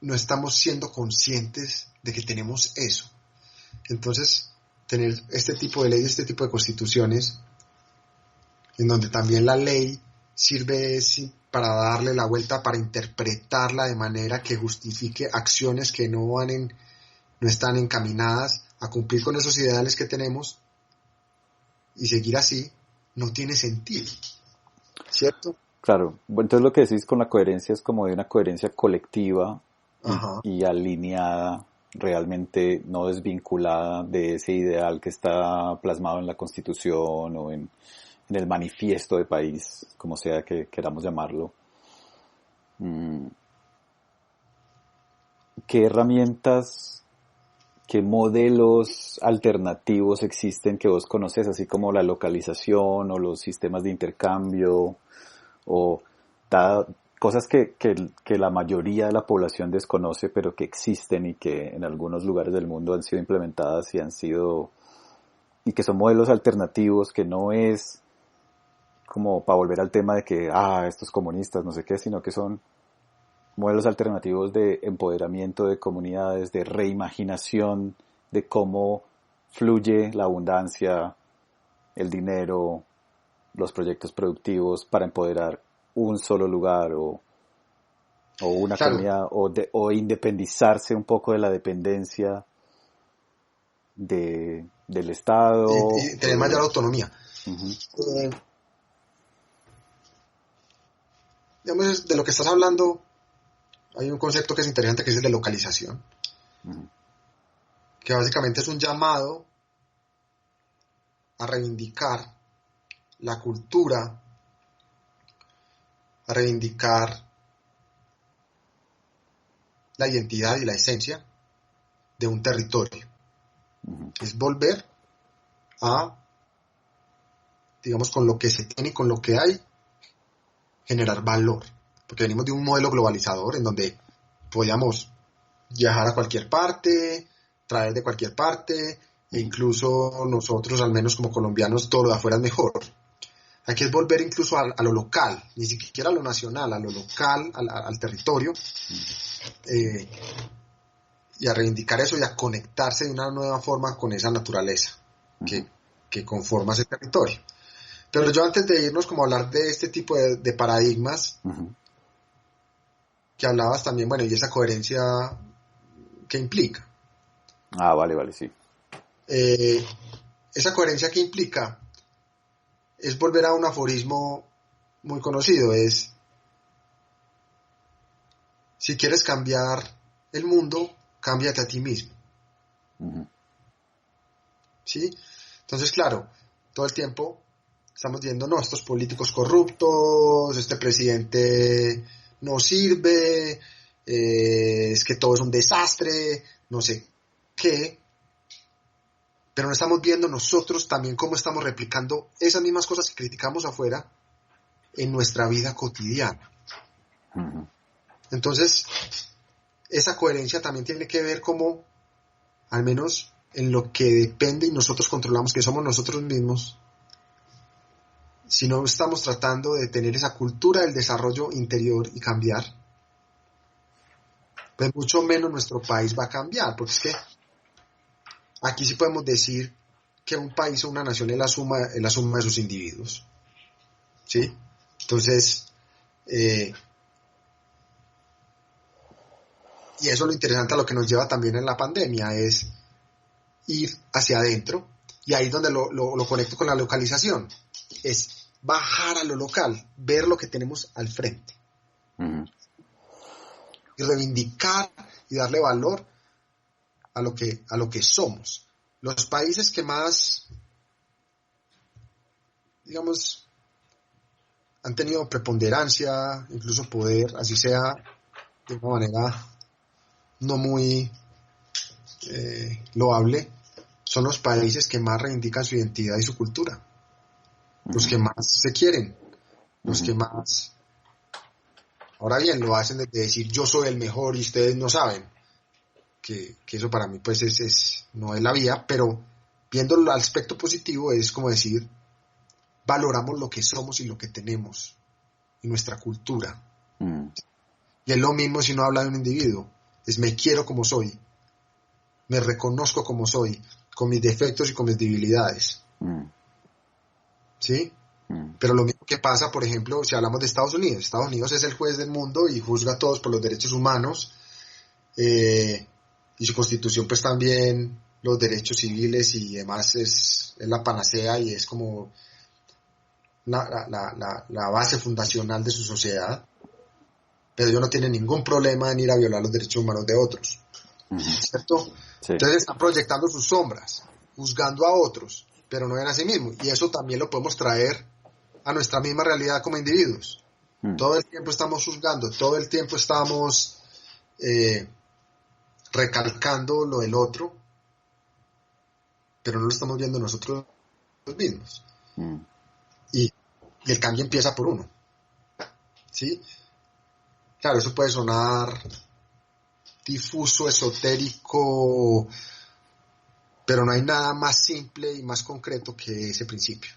[SPEAKER 3] no estamos siendo conscientes de que tenemos eso. Entonces, tener este tipo de leyes, este tipo de constituciones, en donde también la ley sirve para darle la vuelta, para interpretarla de manera que justifique acciones que no están encaminadas a cumplir con esos ideales que tenemos, y seguir así no tiene sentido, ¿cierto?
[SPEAKER 4] Claro, entonces lo que decís con la coherencia es como de una coherencia colectiva y alineada, realmente no desvinculada de ese ideal que está plasmado en la Constitución o en el manifiesto de país, como sea que queramos llamarlo. ¿Qué herramientas, qué modelos alternativos existen que vos conoces, así como la localización o los sistemas de intercambio o cosas que la mayoría de la población desconoce, pero que existen y que en algunos lugares del mundo han sido implementadas y que son modelos alternativos, que no es como para volver al tema de que, estos comunistas, no sé qué, sino que son modelos alternativos de empoderamiento de comunidades, de reimaginación de cómo fluye la abundancia, el dinero, los proyectos productivos para empoderar un solo lugar o una comunidad, o independizarse un poco de la dependencia del Estado.
[SPEAKER 3] Y tener mayor autonomía.
[SPEAKER 4] Uh-huh.
[SPEAKER 3] Digamos, de lo que estás hablando, hay un concepto que es interesante, que es el de localización,
[SPEAKER 4] uh-huh.
[SPEAKER 3] que básicamente es un llamado a reivindicar la cultura, a reivindicar la identidad y la esencia de un territorio.
[SPEAKER 4] Uh-huh.
[SPEAKER 3] Es volver a, digamos, con lo que se tiene y con lo que hay, generar valor. Porque venimos de un modelo globalizador en donde podíamos viajar a cualquier parte, traer de cualquier parte, e incluso nosotros, al menos como colombianos, todo lo de afuera es mejor. Aquí es volver incluso a lo local, ni siquiera a lo nacional, a lo local, al territorio, y a reivindicar eso y a conectarse de una nueva forma con esa naturaleza que conforma ese territorio. Pero yo, antes de irnos como a hablar de este tipo de paradigmas, uh-huh. que hablabas también, bueno, y esa coherencia que implica.
[SPEAKER 4] Vale, sí.
[SPEAKER 3] Esa coherencia que implica es volver a un aforismo muy conocido, es: si quieres cambiar el mundo, cámbiate a ti mismo.
[SPEAKER 4] Uh-huh.
[SPEAKER 3] ¿Sí? Entonces, claro, todo el tiempo estamos viendo, no, estos políticos corruptos, este presidente no sirve, es que todo es un desastre, no sé qué, pero no estamos viendo nosotros también cómo estamos replicando esas mismas cosas que criticamos afuera en nuestra vida cotidiana.
[SPEAKER 4] Uh-huh.
[SPEAKER 3] Entonces, esa coherencia también tiene que ver como, al menos en lo que depende y nosotros controlamos, que somos nosotros mismos, si no estamos tratando de tener esa cultura del desarrollo interior y cambiar, pues mucho menos nuestro país va a cambiar, porque es que aquí sí podemos decir que un país o una nación es la suma de sus individuos, ¿sí? Entonces, y eso es lo interesante, a lo que nos lleva también en la pandemia, es ir hacia adentro, y ahí es donde lo conecto con la localización, es bajar a lo local, ver lo que tenemos al frente,
[SPEAKER 4] uh-huh.
[SPEAKER 3] y reivindicar y darle valor a lo que somos. Los países que más, digamos, han tenido preponderancia, incluso poder, así sea de una manera no muy loable, son los países que más reivindican su identidad y su cultura, los que más se quieren, los que más, ahora bien, lo hacen de decir yo soy el mejor y ustedes no saben, que eso para mí pues no es la vía, pero viendo el aspecto positivo es como decir, valoramos lo que somos y lo que tenemos y nuestra cultura. Y es lo mismo si uno habla de un individuo, es me quiero como soy, me reconozco como soy, con mis defectos y con mis debilidades. ¿Sí? Pero lo mismo que pasa, por ejemplo, si hablamos de Estados Unidos es el juez del mundo y juzga a todos por los derechos humanos, y su constitución pues también los derechos civiles y demás es la panacea y es como la base fundacional de su sociedad, pero ellos no tienen ningún problema en ir a violar los derechos humanos de otros, ¿cierto? Sí. Entonces están proyectando sus sombras, juzgando a otros, pero no ven a sí mismos, y eso también lo podemos traer a nuestra misma realidad como individuos. Todo el tiempo estamos juzgando, todo el tiempo estamos recalcando lo del otro, pero no lo estamos viendo nosotros mismos. Y el cambio empieza por uno. ¿Sí? Claro, eso puede sonar difuso, esotérico, pero no hay nada más simple y más concreto que ese principio.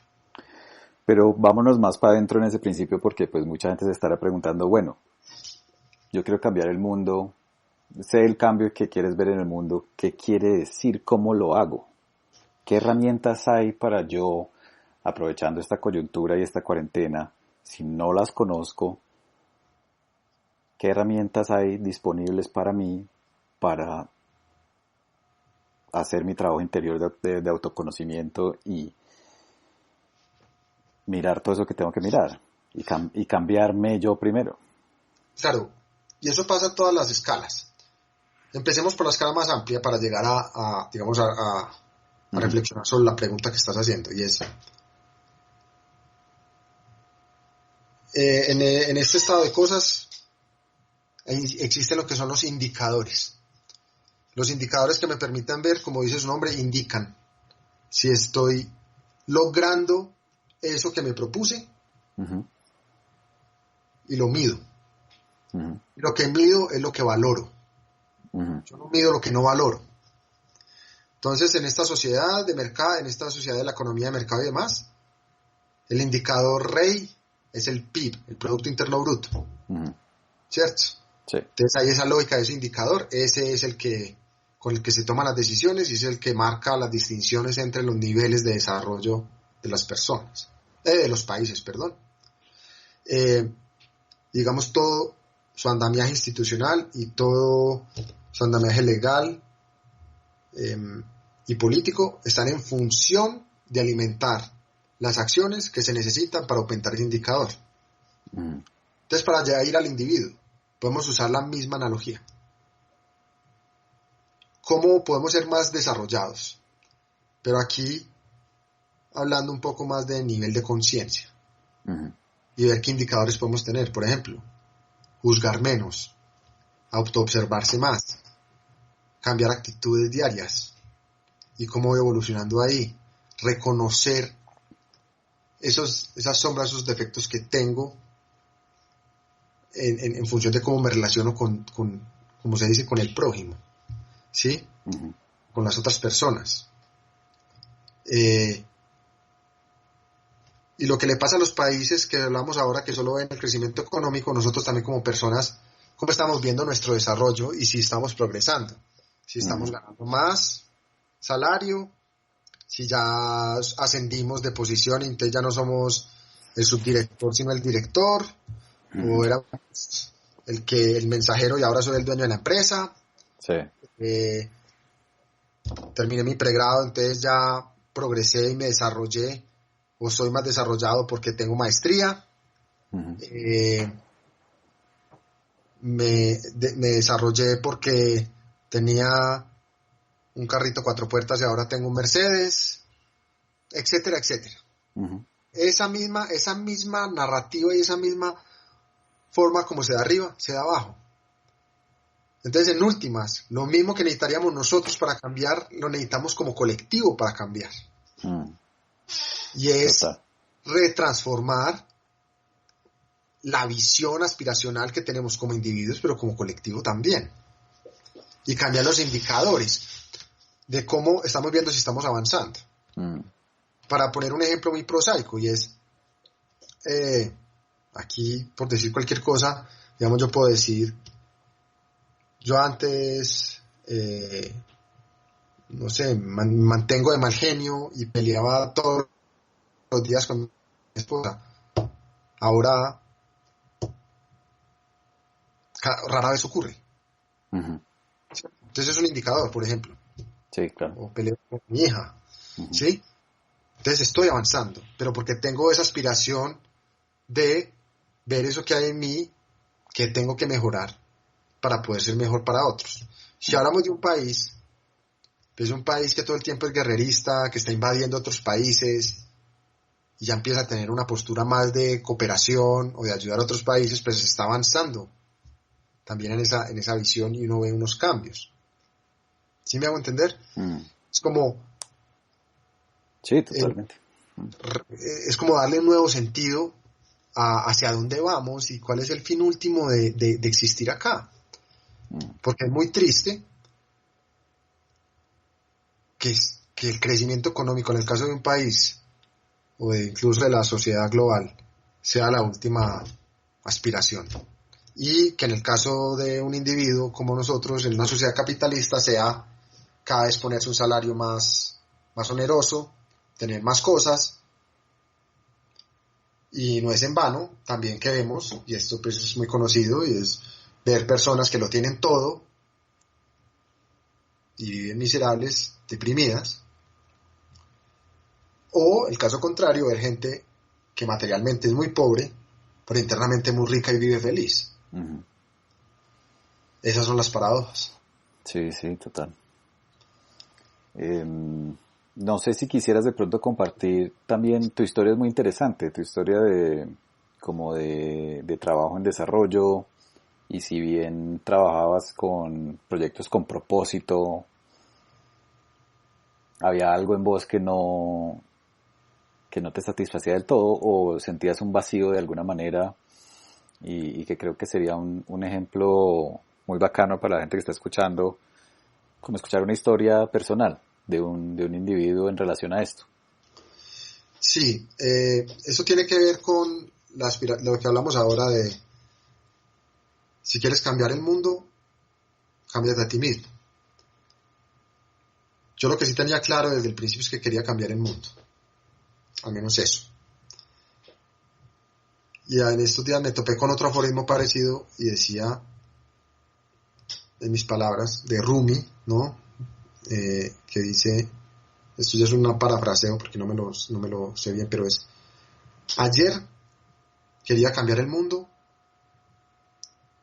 [SPEAKER 4] Pero vámonos más para adentro en ese principio, porque pues mucha gente se estará preguntando, bueno, yo quiero cambiar el mundo, sé el cambio que quieres ver en el mundo, ¿qué quiere decir? ¿Cómo lo hago? ¿Qué herramientas hay para yo, aprovechando esta coyuntura y esta cuarentena, si no las conozco, qué herramientas hay disponibles para mí para hacer mi trabajo interior de autoconocimiento y mirar todo eso que tengo que mirar y cambiarme yo primero?
[SPEAKER 3] Claro, y eso pasa a todas las escalas. Empecemos por la escala más amplia para llegar a reflexionar sobre la pregunta que estás haciendo, y es en este estado de cosas existen lo que son los indicadores. Los indicadores que me permiten ver, como dice su nombre, indican si estoy logrando eso que me propuse, y lo mido. Lo que mido es lo que valoro. Yo no mido lo que no valoro. Entonces, en esta sociedad de mercado, en esta sociedad de la economía de mercado y demás, el indicador rey es el PIB, el Producto Interno Bruto. ¿Cierto?
[SPEAKER 4] Sí.
[SPEAKER 3] Entonces, hay esa lógica de ese indicador. Ese es el que, con el que se toman las decisiones, y es el que marca las distinciones entre los niveles de desarrollo de las personas, de los países, perdón. Digamos, todo su andamiaje institucional y todo su andamiaje legal y político están en función de alimentar las acciones que se necesitan para aumentar ese indicador. Entonces, para ya ir al individuo, podemos usar la misma analogía. ¿Cómo podemos ser más desarrollados? Pero aquí, hablando un poco más de nivel de conciencia, y ver qué indicadores podemos tener. Por ejemplo, juzgar menos, autoobservarse más, cambiar actitudes diarias, y cómo voy evolucionando ahí, reconocer esas sombras, esos defectos que tengo en función de cómo me relaciono con, como se dice, con el prójimo, ¿sí? Con las otras personas. Y lo que le pasa a los países que hablamos ahora, que solo ven el crecimiento económico, nosotros también como personas, cómo estamos viendo nuestro desarrollo y si estamos progresando, si estamos ganando más salario, si ya ascendimos de posición y entonces ya no somos el subdirector sino el director, o era el mensajero y ahora soy el dueño de la empresa.
[SPEAKER 4] Sí.
[SPEAKER 3] Terminé mi pregrado, entonces ya progresé y me desarrollé, o soy más desarrollado porque tengo maestría. Me desarrollé porque tenía un carrito 4 puertas y ahora tengo un Mercedes, etcétera, etcétera. Esa misma narrativa y esa misma forma como se da arriba, se da abajo. Entonces, en últimas, lo mismo que necesitaríamos nosotros para cambiar, lo necesitamos como colectivo para cambiar. Y es retransformar la visión aspiracional que tenemos como individuos, pero como colectivo también. Y cambiar los indicadores de cómo estamos viendo si estamos avanzando. Para poner un ejemplo muy prosaico, y es, aquí, por decir cualquier cosa, digamos, yo puedo decir, yo antes, no sé, mantengo de mal genio y peleaba todos los días con mi esposa. Ahora, rara vez ocurre. Entonces es un indicador, por ejemplo.
[SPEAKER 4] Sí, claro.
[SPEAKER 3] O peleo con mi hija, ¿sí? Entonces estoy avanzando, pero porque tengo esa aspiración de ver eso que hay en mí que tengo que mejorar para poder ser mejor para otros. Si hablamos de un país, es un país que todo el tiempo es guerrerista, que está invadiendo otros países, y ya empieza a tener una postura más de cooperación o de ayudar a otros países, pues se está avanzando también en esa visión y uno ve unos cambios. ¿Sí me hago entender? Es como...
[SPEAKER 4] Sí, totalmente.
[SPEAKER 3] Es como darle un nuevo sentido hacia dónde vamos y cuál es el fin último de existir acá. Porque es muy triste que el crecimiento económico en el caso de un país o incluso de la sociedad global sea la última aspiración, y que en el caso de un individuo como nosotros en una sociedad capitalista sea cada vez ponerse un salario más oneroso, tener más cosas. Y no es en vano también que vemos, y esto pues es muy conocido, y es ver personas que lo tienen todo y viven miserables, deprimidas, o el caso contrario, ver gente que materialmente es muy pobre, pero internamente muy rica y vive feliz. Esas son las paradojas.
[SPEAKER 4] Sí, sí, total. No sé si quisieras de pronto compartir también, tu historia es muy interesante, tu historia de trabajo en desarrollo, y si bien trabajabas con proyectos con propósito, había algo en vos que no te satisfacía del todo, o sentías un vacío de alguna manera, y que creo que sería un ejemplo muy bacano para la gente que está escuchando, como escuchar una historia personal de un individuo en relación a esto.
[SPEAKER 3] Sí, eso tiene que ver con lo que hablamos ahora de si quieres cambiar el mundo, cámbiate a ti mismo. Yo lo que sí tenía claro desde el principio es que quería cambiar el mundo, al menos eso. Y en estos días me topé con otro aforismo parecido y decía, en mis palabras, de Rumi, ¿no? Que dice, esto ya es una parafraseo porque no me lo sé bien, pero es: ayer quería cambiar el mundo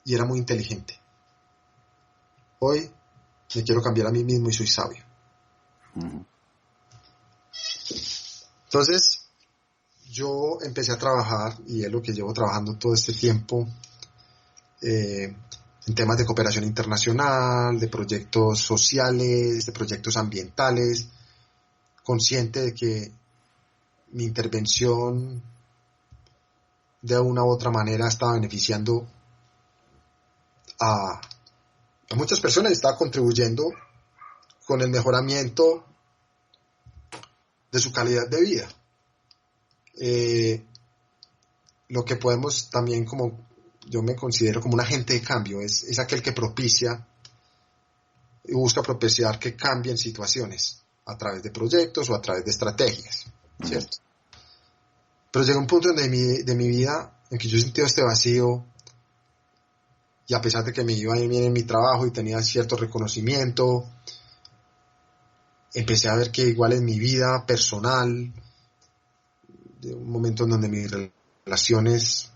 [SPEAKER 3] y era muy inteligente. Hoy me quiero cambiar a mí mismo y soy sabio. Entonces, yo empecé a trabajar, y es lo que llevo trabajando todo este tiempo, en temas de cooperación internacional, de proyectos sociales, de proyectos ambientales, consciente de que mi intervención de una u otra manera estaba beneficiando a muchas personas y estaba contribuyendo con el mejoramiento de su calidad de vida. Lo que podemos también, como yo me considero como un agente de cambio, es aquel que propicia y busca propiciar que cambien situaciones a través de proyectos o a través de estrategias, ¿cierto? Pero llegó un punto de mi vida en que yo sentí este vacío, y a pesar de que me iba bien en mi trabajo y tenía cierto reconocimiento, empecé a ver que igual en mi vida personal, de un momento en donde mis relaciones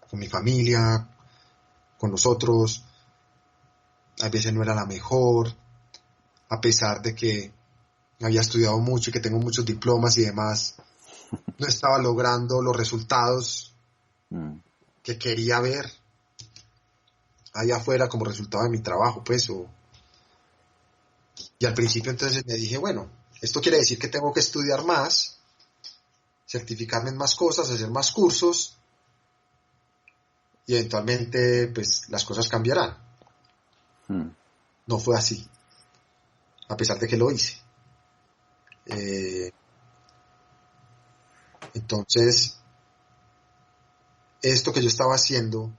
[SPEAKER 3] con mi familia, con los otros, a veces no era la mejor, a pesar de que había estudiado mucho y que tengo muchos diplomas y demás, no estaba logrando los resultados que quería ver allá afuera como resultado de mi trabajo, pues. Y al principio entonces me dije, bueno, esto quiere decir que tengo que estudiar más, certificarme en más cosas, hacer más cursos, y eventualmente pues las cosas cambiarán. No fue así, a pesar de que lo hice. Entonces, esto que yo estaba haciendo,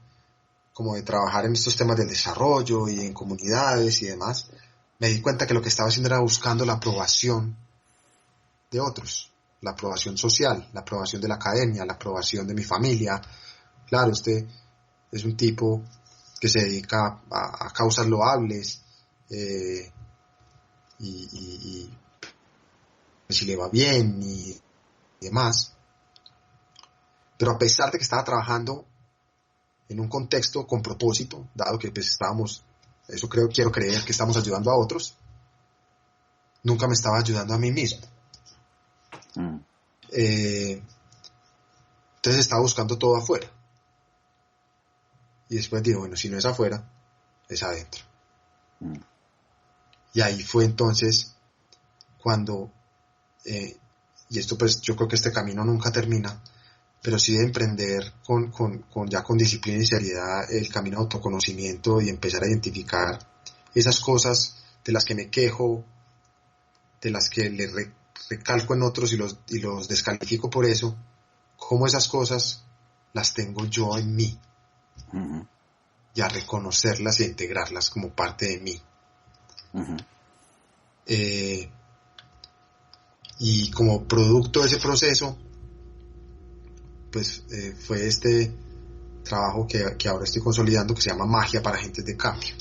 [SPEAKER 3] como de trabajar en estos temas del desarrollo y en comunidades y demás, me di cuenta que lo que estaba haciendo era buscando la aprobación de otros, la aprobación social, la aprobación de la academia, la aprobación de mi familia. Claro, este es un tipo que se dedica a causas loables, y si le va bien y demás. Pero a pesar de que estaba trabajando en un contexto con propósito, dado que pues quiero creer que estamos ayudando a otros, nunca me estaba ayudando a mí mismo. Entonces estaba buscando todo afuera. Y después digo, bueno, si no es afuera, es adentro. Y ahí fue entonces cuando, y esto pues yo creo que este camino nunca termina, pero sí de emprender con disciplina y seriedad el camino de autoconocimiento y empezar a identificar esas cosas de las que me quejo, de las que le recalco en otros y los descalifico por eso, cómo esas cosas las tengo yo en mí.
[SPEAKER 4] Uh-huh.
[SPEAKER 3] Y a reconocerlas e integrarlas como parte de mí.
[SPEAKER 4] Uh-huh.
[SPEAKER 3] Y como producto de ese proceso, pues fue este trabajo que ahora estoy consolidando, que se llama Magia para Agentes de Cambio.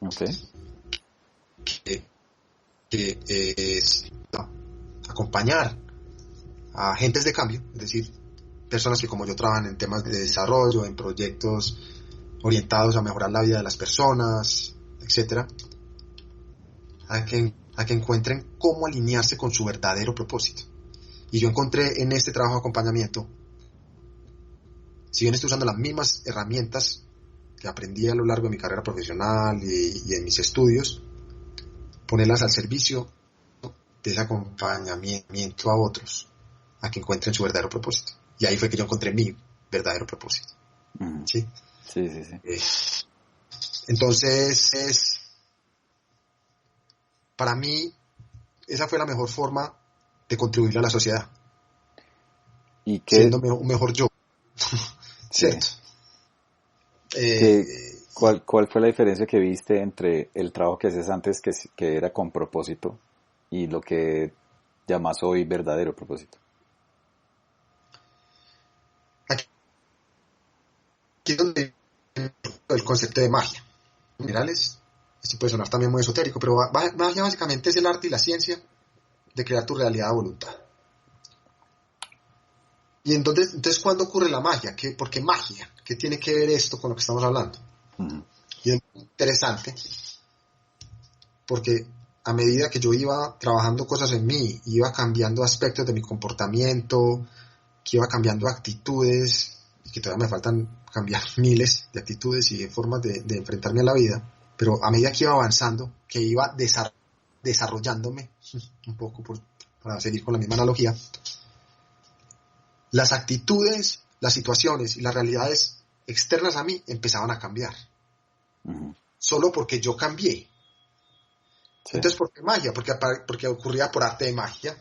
[SPEAKER 4] Okay.
[SPEAKER 3] Que es acompañar a agentes de cambio, es decir, personas que como yo trabajan en temas de desarrollo, en proyectos orientados a mejorar la vida de las personas, etcétera, a que encuentren cómo alinearse con su verdadero propósito. Y yo encontré en este trabajo de acompañamiento, si bien estoy usando las mismas herramientas que aprendí a lo largo de mi carrera profesional y en mis estudios, ponerlas al servicio de ese acompañamiento a otros, a que encuentren su verdadero propósito. Y ahí fue que yo encontré mi verdadero propósito.
[SPEAKER 4] Uh-huh.
[SPEAKER 3] ¿Sí?
[SPEAKER 4] Sí, sí, sí.
[SPEAKER 3] Entonces, para mí, esa fue la mejor forma de contribuir a la sociedad.
[SPEAKER 4] ¿Y qué?
[SPEAKER 3] Siendo un mejor yo. ¿Cierto?
[SPEAKER 4] ¿Cuál fue la diferencia que viste entre el trabajo que hacías antes, que era con propósito, y lo que llamas hoy verdadero propósito?
[SPEAKER 3] Aquí es donde el concepto de magia. En generales, esto puede sonar también muy esotérico, pero magia básicamente es el arte y la ciencia de crear tu realidad a voluntad. Y entonces ¿cuándo ocurre la magia? ¿Por qué magia? ¿Qué tiene que ver esto con lo que estamos hablando?
[SPEAKER 4] Uh-huh.
[SPEAKER 3] Y es interesante porque a medida que yo iba trabajando cosas en mí, iba cambiando aspectos de mi comportamiento, que iba cambiando actitudes, y que todavía me faltan cambiar miles de actitudes y de formas de enfrentarme a la vida, pero a medida que iba avanzando, que iba desarrollándome un poco, para seguir con la misma analogía, las actitudes, las situaciones y las realidades externas a mí empezaban a cambiar.
[SPEAKER 4] Uh-huh.
[SPEAKER 3] Solo porque yo cambié. Sí. Entonces, ¿por qué magia? Porque ocurría por arte de magia.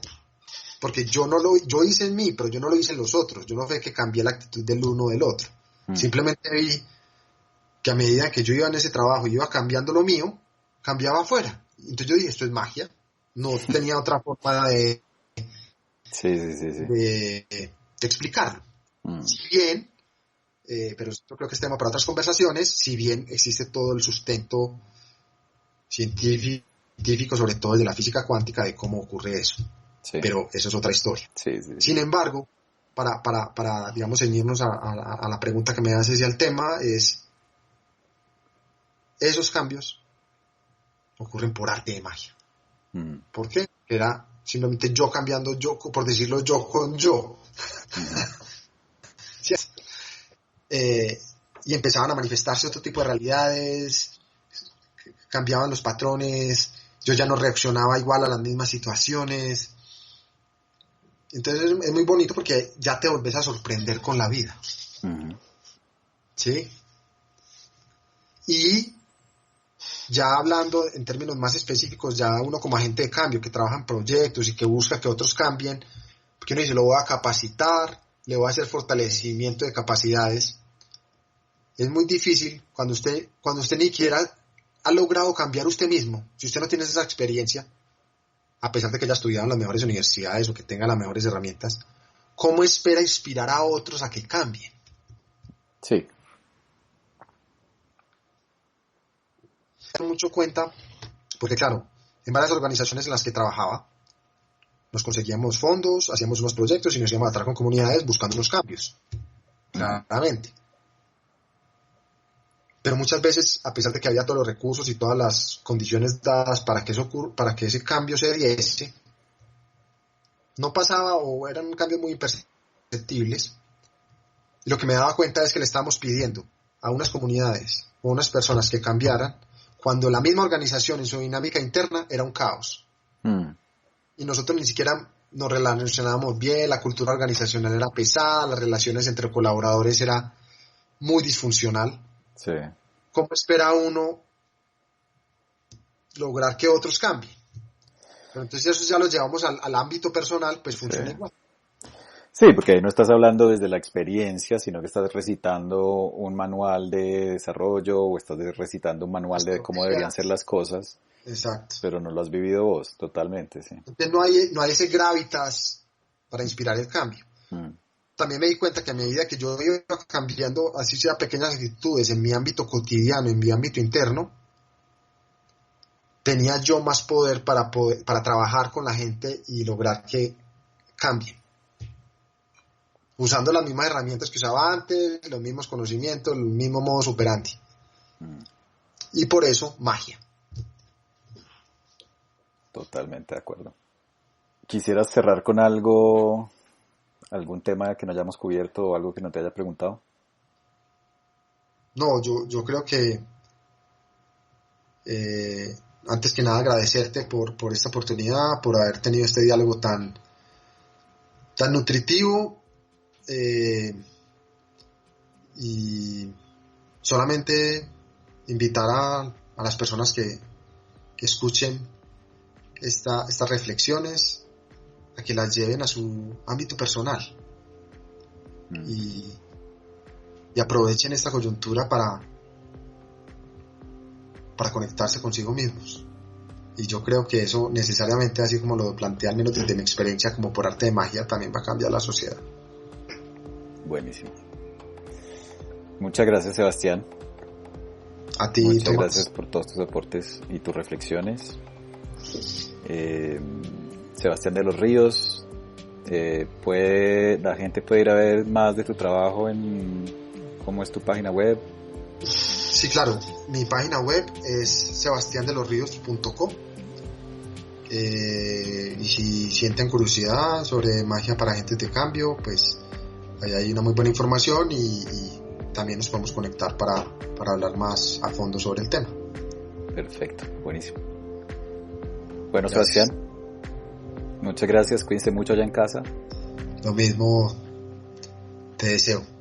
[SPEAKER 3] Porque yo hice en mí, pero yo no lo hice en los otros. Yo no fue que cambié la actitud del uno o del otro. Uh-huh. Simplemente vi que a medida que yo iba en ese trabajo y iba cambiando lo mío, cambiaba afuera. Entonces yo dije, esto es magia. No tenía otra forma de explicarlo. Uh-huh. Si bien, pero esto creo que es tema para otras conversaciones, si bien existe todo el sustento científico, sobre todo desde la física cuántica, de cómo ocurre eso. Sí. Pero eso es otra historia.
[SPEAKER 4] Sí.
[SPEAKER 3] Sin embargo, para digamos, ceñirnos a la pregunta que me haces y al tema, es esos cambios ocurren por arte de magia.
[SPEAKER 4] Mm.
[SPEAKER 3] ¿Por qué? Era simplemente yo cambiando yo, por decirlo yo con yo. ¿Sí? Y empezaban a manifestarse otro tipo de realidades, cambiaban los patrones, yo ya no reaccionaba igual a las mismas situaciones. Entonces es muy bonito porque ya te volvés a sorprender con la vida.
[SPEAKER 4] Uh-huh.
[SPEAKER 3] ¿Sí? Y ya hablando en términos más específicos, ya uno como agente de cambio que trabaja en proyectos y que busca que otros cambien, porque uno dice, lo voy a capacitar, le voy a hacer fortalecimiento de capacidades. Es muy difícil cuando usted ni siquiera ha logrado cambiar usted mismo, si usted no tiene esa experiencia, a pesar de que haya estudiado en las mejores universidades o que tenga las mejores herramientas, ¿cómo espera inspirar a otros a que cambien?
[SPEAKER 4] Sí.
[SPEAKER 3] Me doy mucho cuenta, porque claro, en varias organizaciones en las que trabajaba, nos conseguíamos fondos, hacíamos unos proyectos y nos íbamos a tratar con comunidades buscando unos cambios. Claramente. Pero muchas veces, a pesar de que había todos los recursos y todas las condiciones dadas para que eso para que ese cambio se diese, no pasaba o eran cambios muy imperceptibles perceptibles. Y lo que me daba cuenta es que le estábamos pidiendo a unas comunidades o unas personas que cambiaran cuando la misma organización en su dinámica interna era un caos. Y nosotros ni siquiera nos relacionábamos bien, la cultura organizacional era pesada, las relaciones entre colaboradores era muy disfuncional.
[SPEAKER 4] Sí.
[SPEAKER 3] ¿Cómo espera uno lograr que otros cambien? Pero entonces eso ya lo llevamos al ámbito personal, pues funciona igual.
[SPEAKER 4] Sí, porque ahí no estás hablando desde la experiencia, sino que estás recitando un manual de desarrollo o estás recitando un manual de cómo deberían ser las cosas.
[SPEAKER 3] Exacto.
[SPEAKER 4] Pero no lo has vivido vos, totalmente, sí.
[SPEAKER 3] Entonces no hay ese gravitas para inspirar el cambio. También me di cuenta que a medida que yo iba cambiando, así sea pequeñas actitudes en mi ámbito cotidiano, en mi ámbito interno, tenía yo más poder para trabajar con la gente y lograr que cambien. Usando las mismas herramientas que usaba antes, los mismos conocimientos, el mismo modus operandi. Y por eso, magia.
[SPEAKER 4] Totalmente de acuerdo. ¿Quisieras cerrar con algo, algún tema que no hayamos cubierto o algo que no te haya preguntado?
[SPEAKER 3] No, yo creo que antes que nada agradecerte por esta oportunidad, por haber tenido este diálogo tan nutritivo, y solamente invitar a las personas que escuchen estas reflexiones a que las lleven a su ámbito personal y aprovechen esta coyuntura para conectarse consigo mismos. Y yo creo que eso necesariamente, así como lo planteé al menos desde mi experiencia como por arte de magia, también va a cambiar la sociedad.
[SPEAKER 4] Buenísimo. Muchas gracias, Sebastián.
[SPEAKER 3] A ti,
[SPEAKER 4] muchas
[SPEAKER 3] Tomás.
[SPEAKER 4] Gracias por todos tus aportes y tus reflexiones. Sebastián de los Ríos, la gente puede ir a ver más de tu trabajo ¿cómo es tu página web?
[SPEAKER 3] Sí, claro, mi página web es sebastiandelosrios.com, y si sienten curiosidad sobre magia para agentes de cambio, pues ahí hay una muy buena información y también nos podemos conectar para hablar más a fondo sobre el tema.
[SPEAKER 4] Perfecto, buenísimo. Bueno,
[SPEAKER 3] Gracias.
[SPEAKER 4] Sebastián, muchas gracias, cuídense mucho allá en casa.
[SPEAKER 3] Lo mismo te deseo.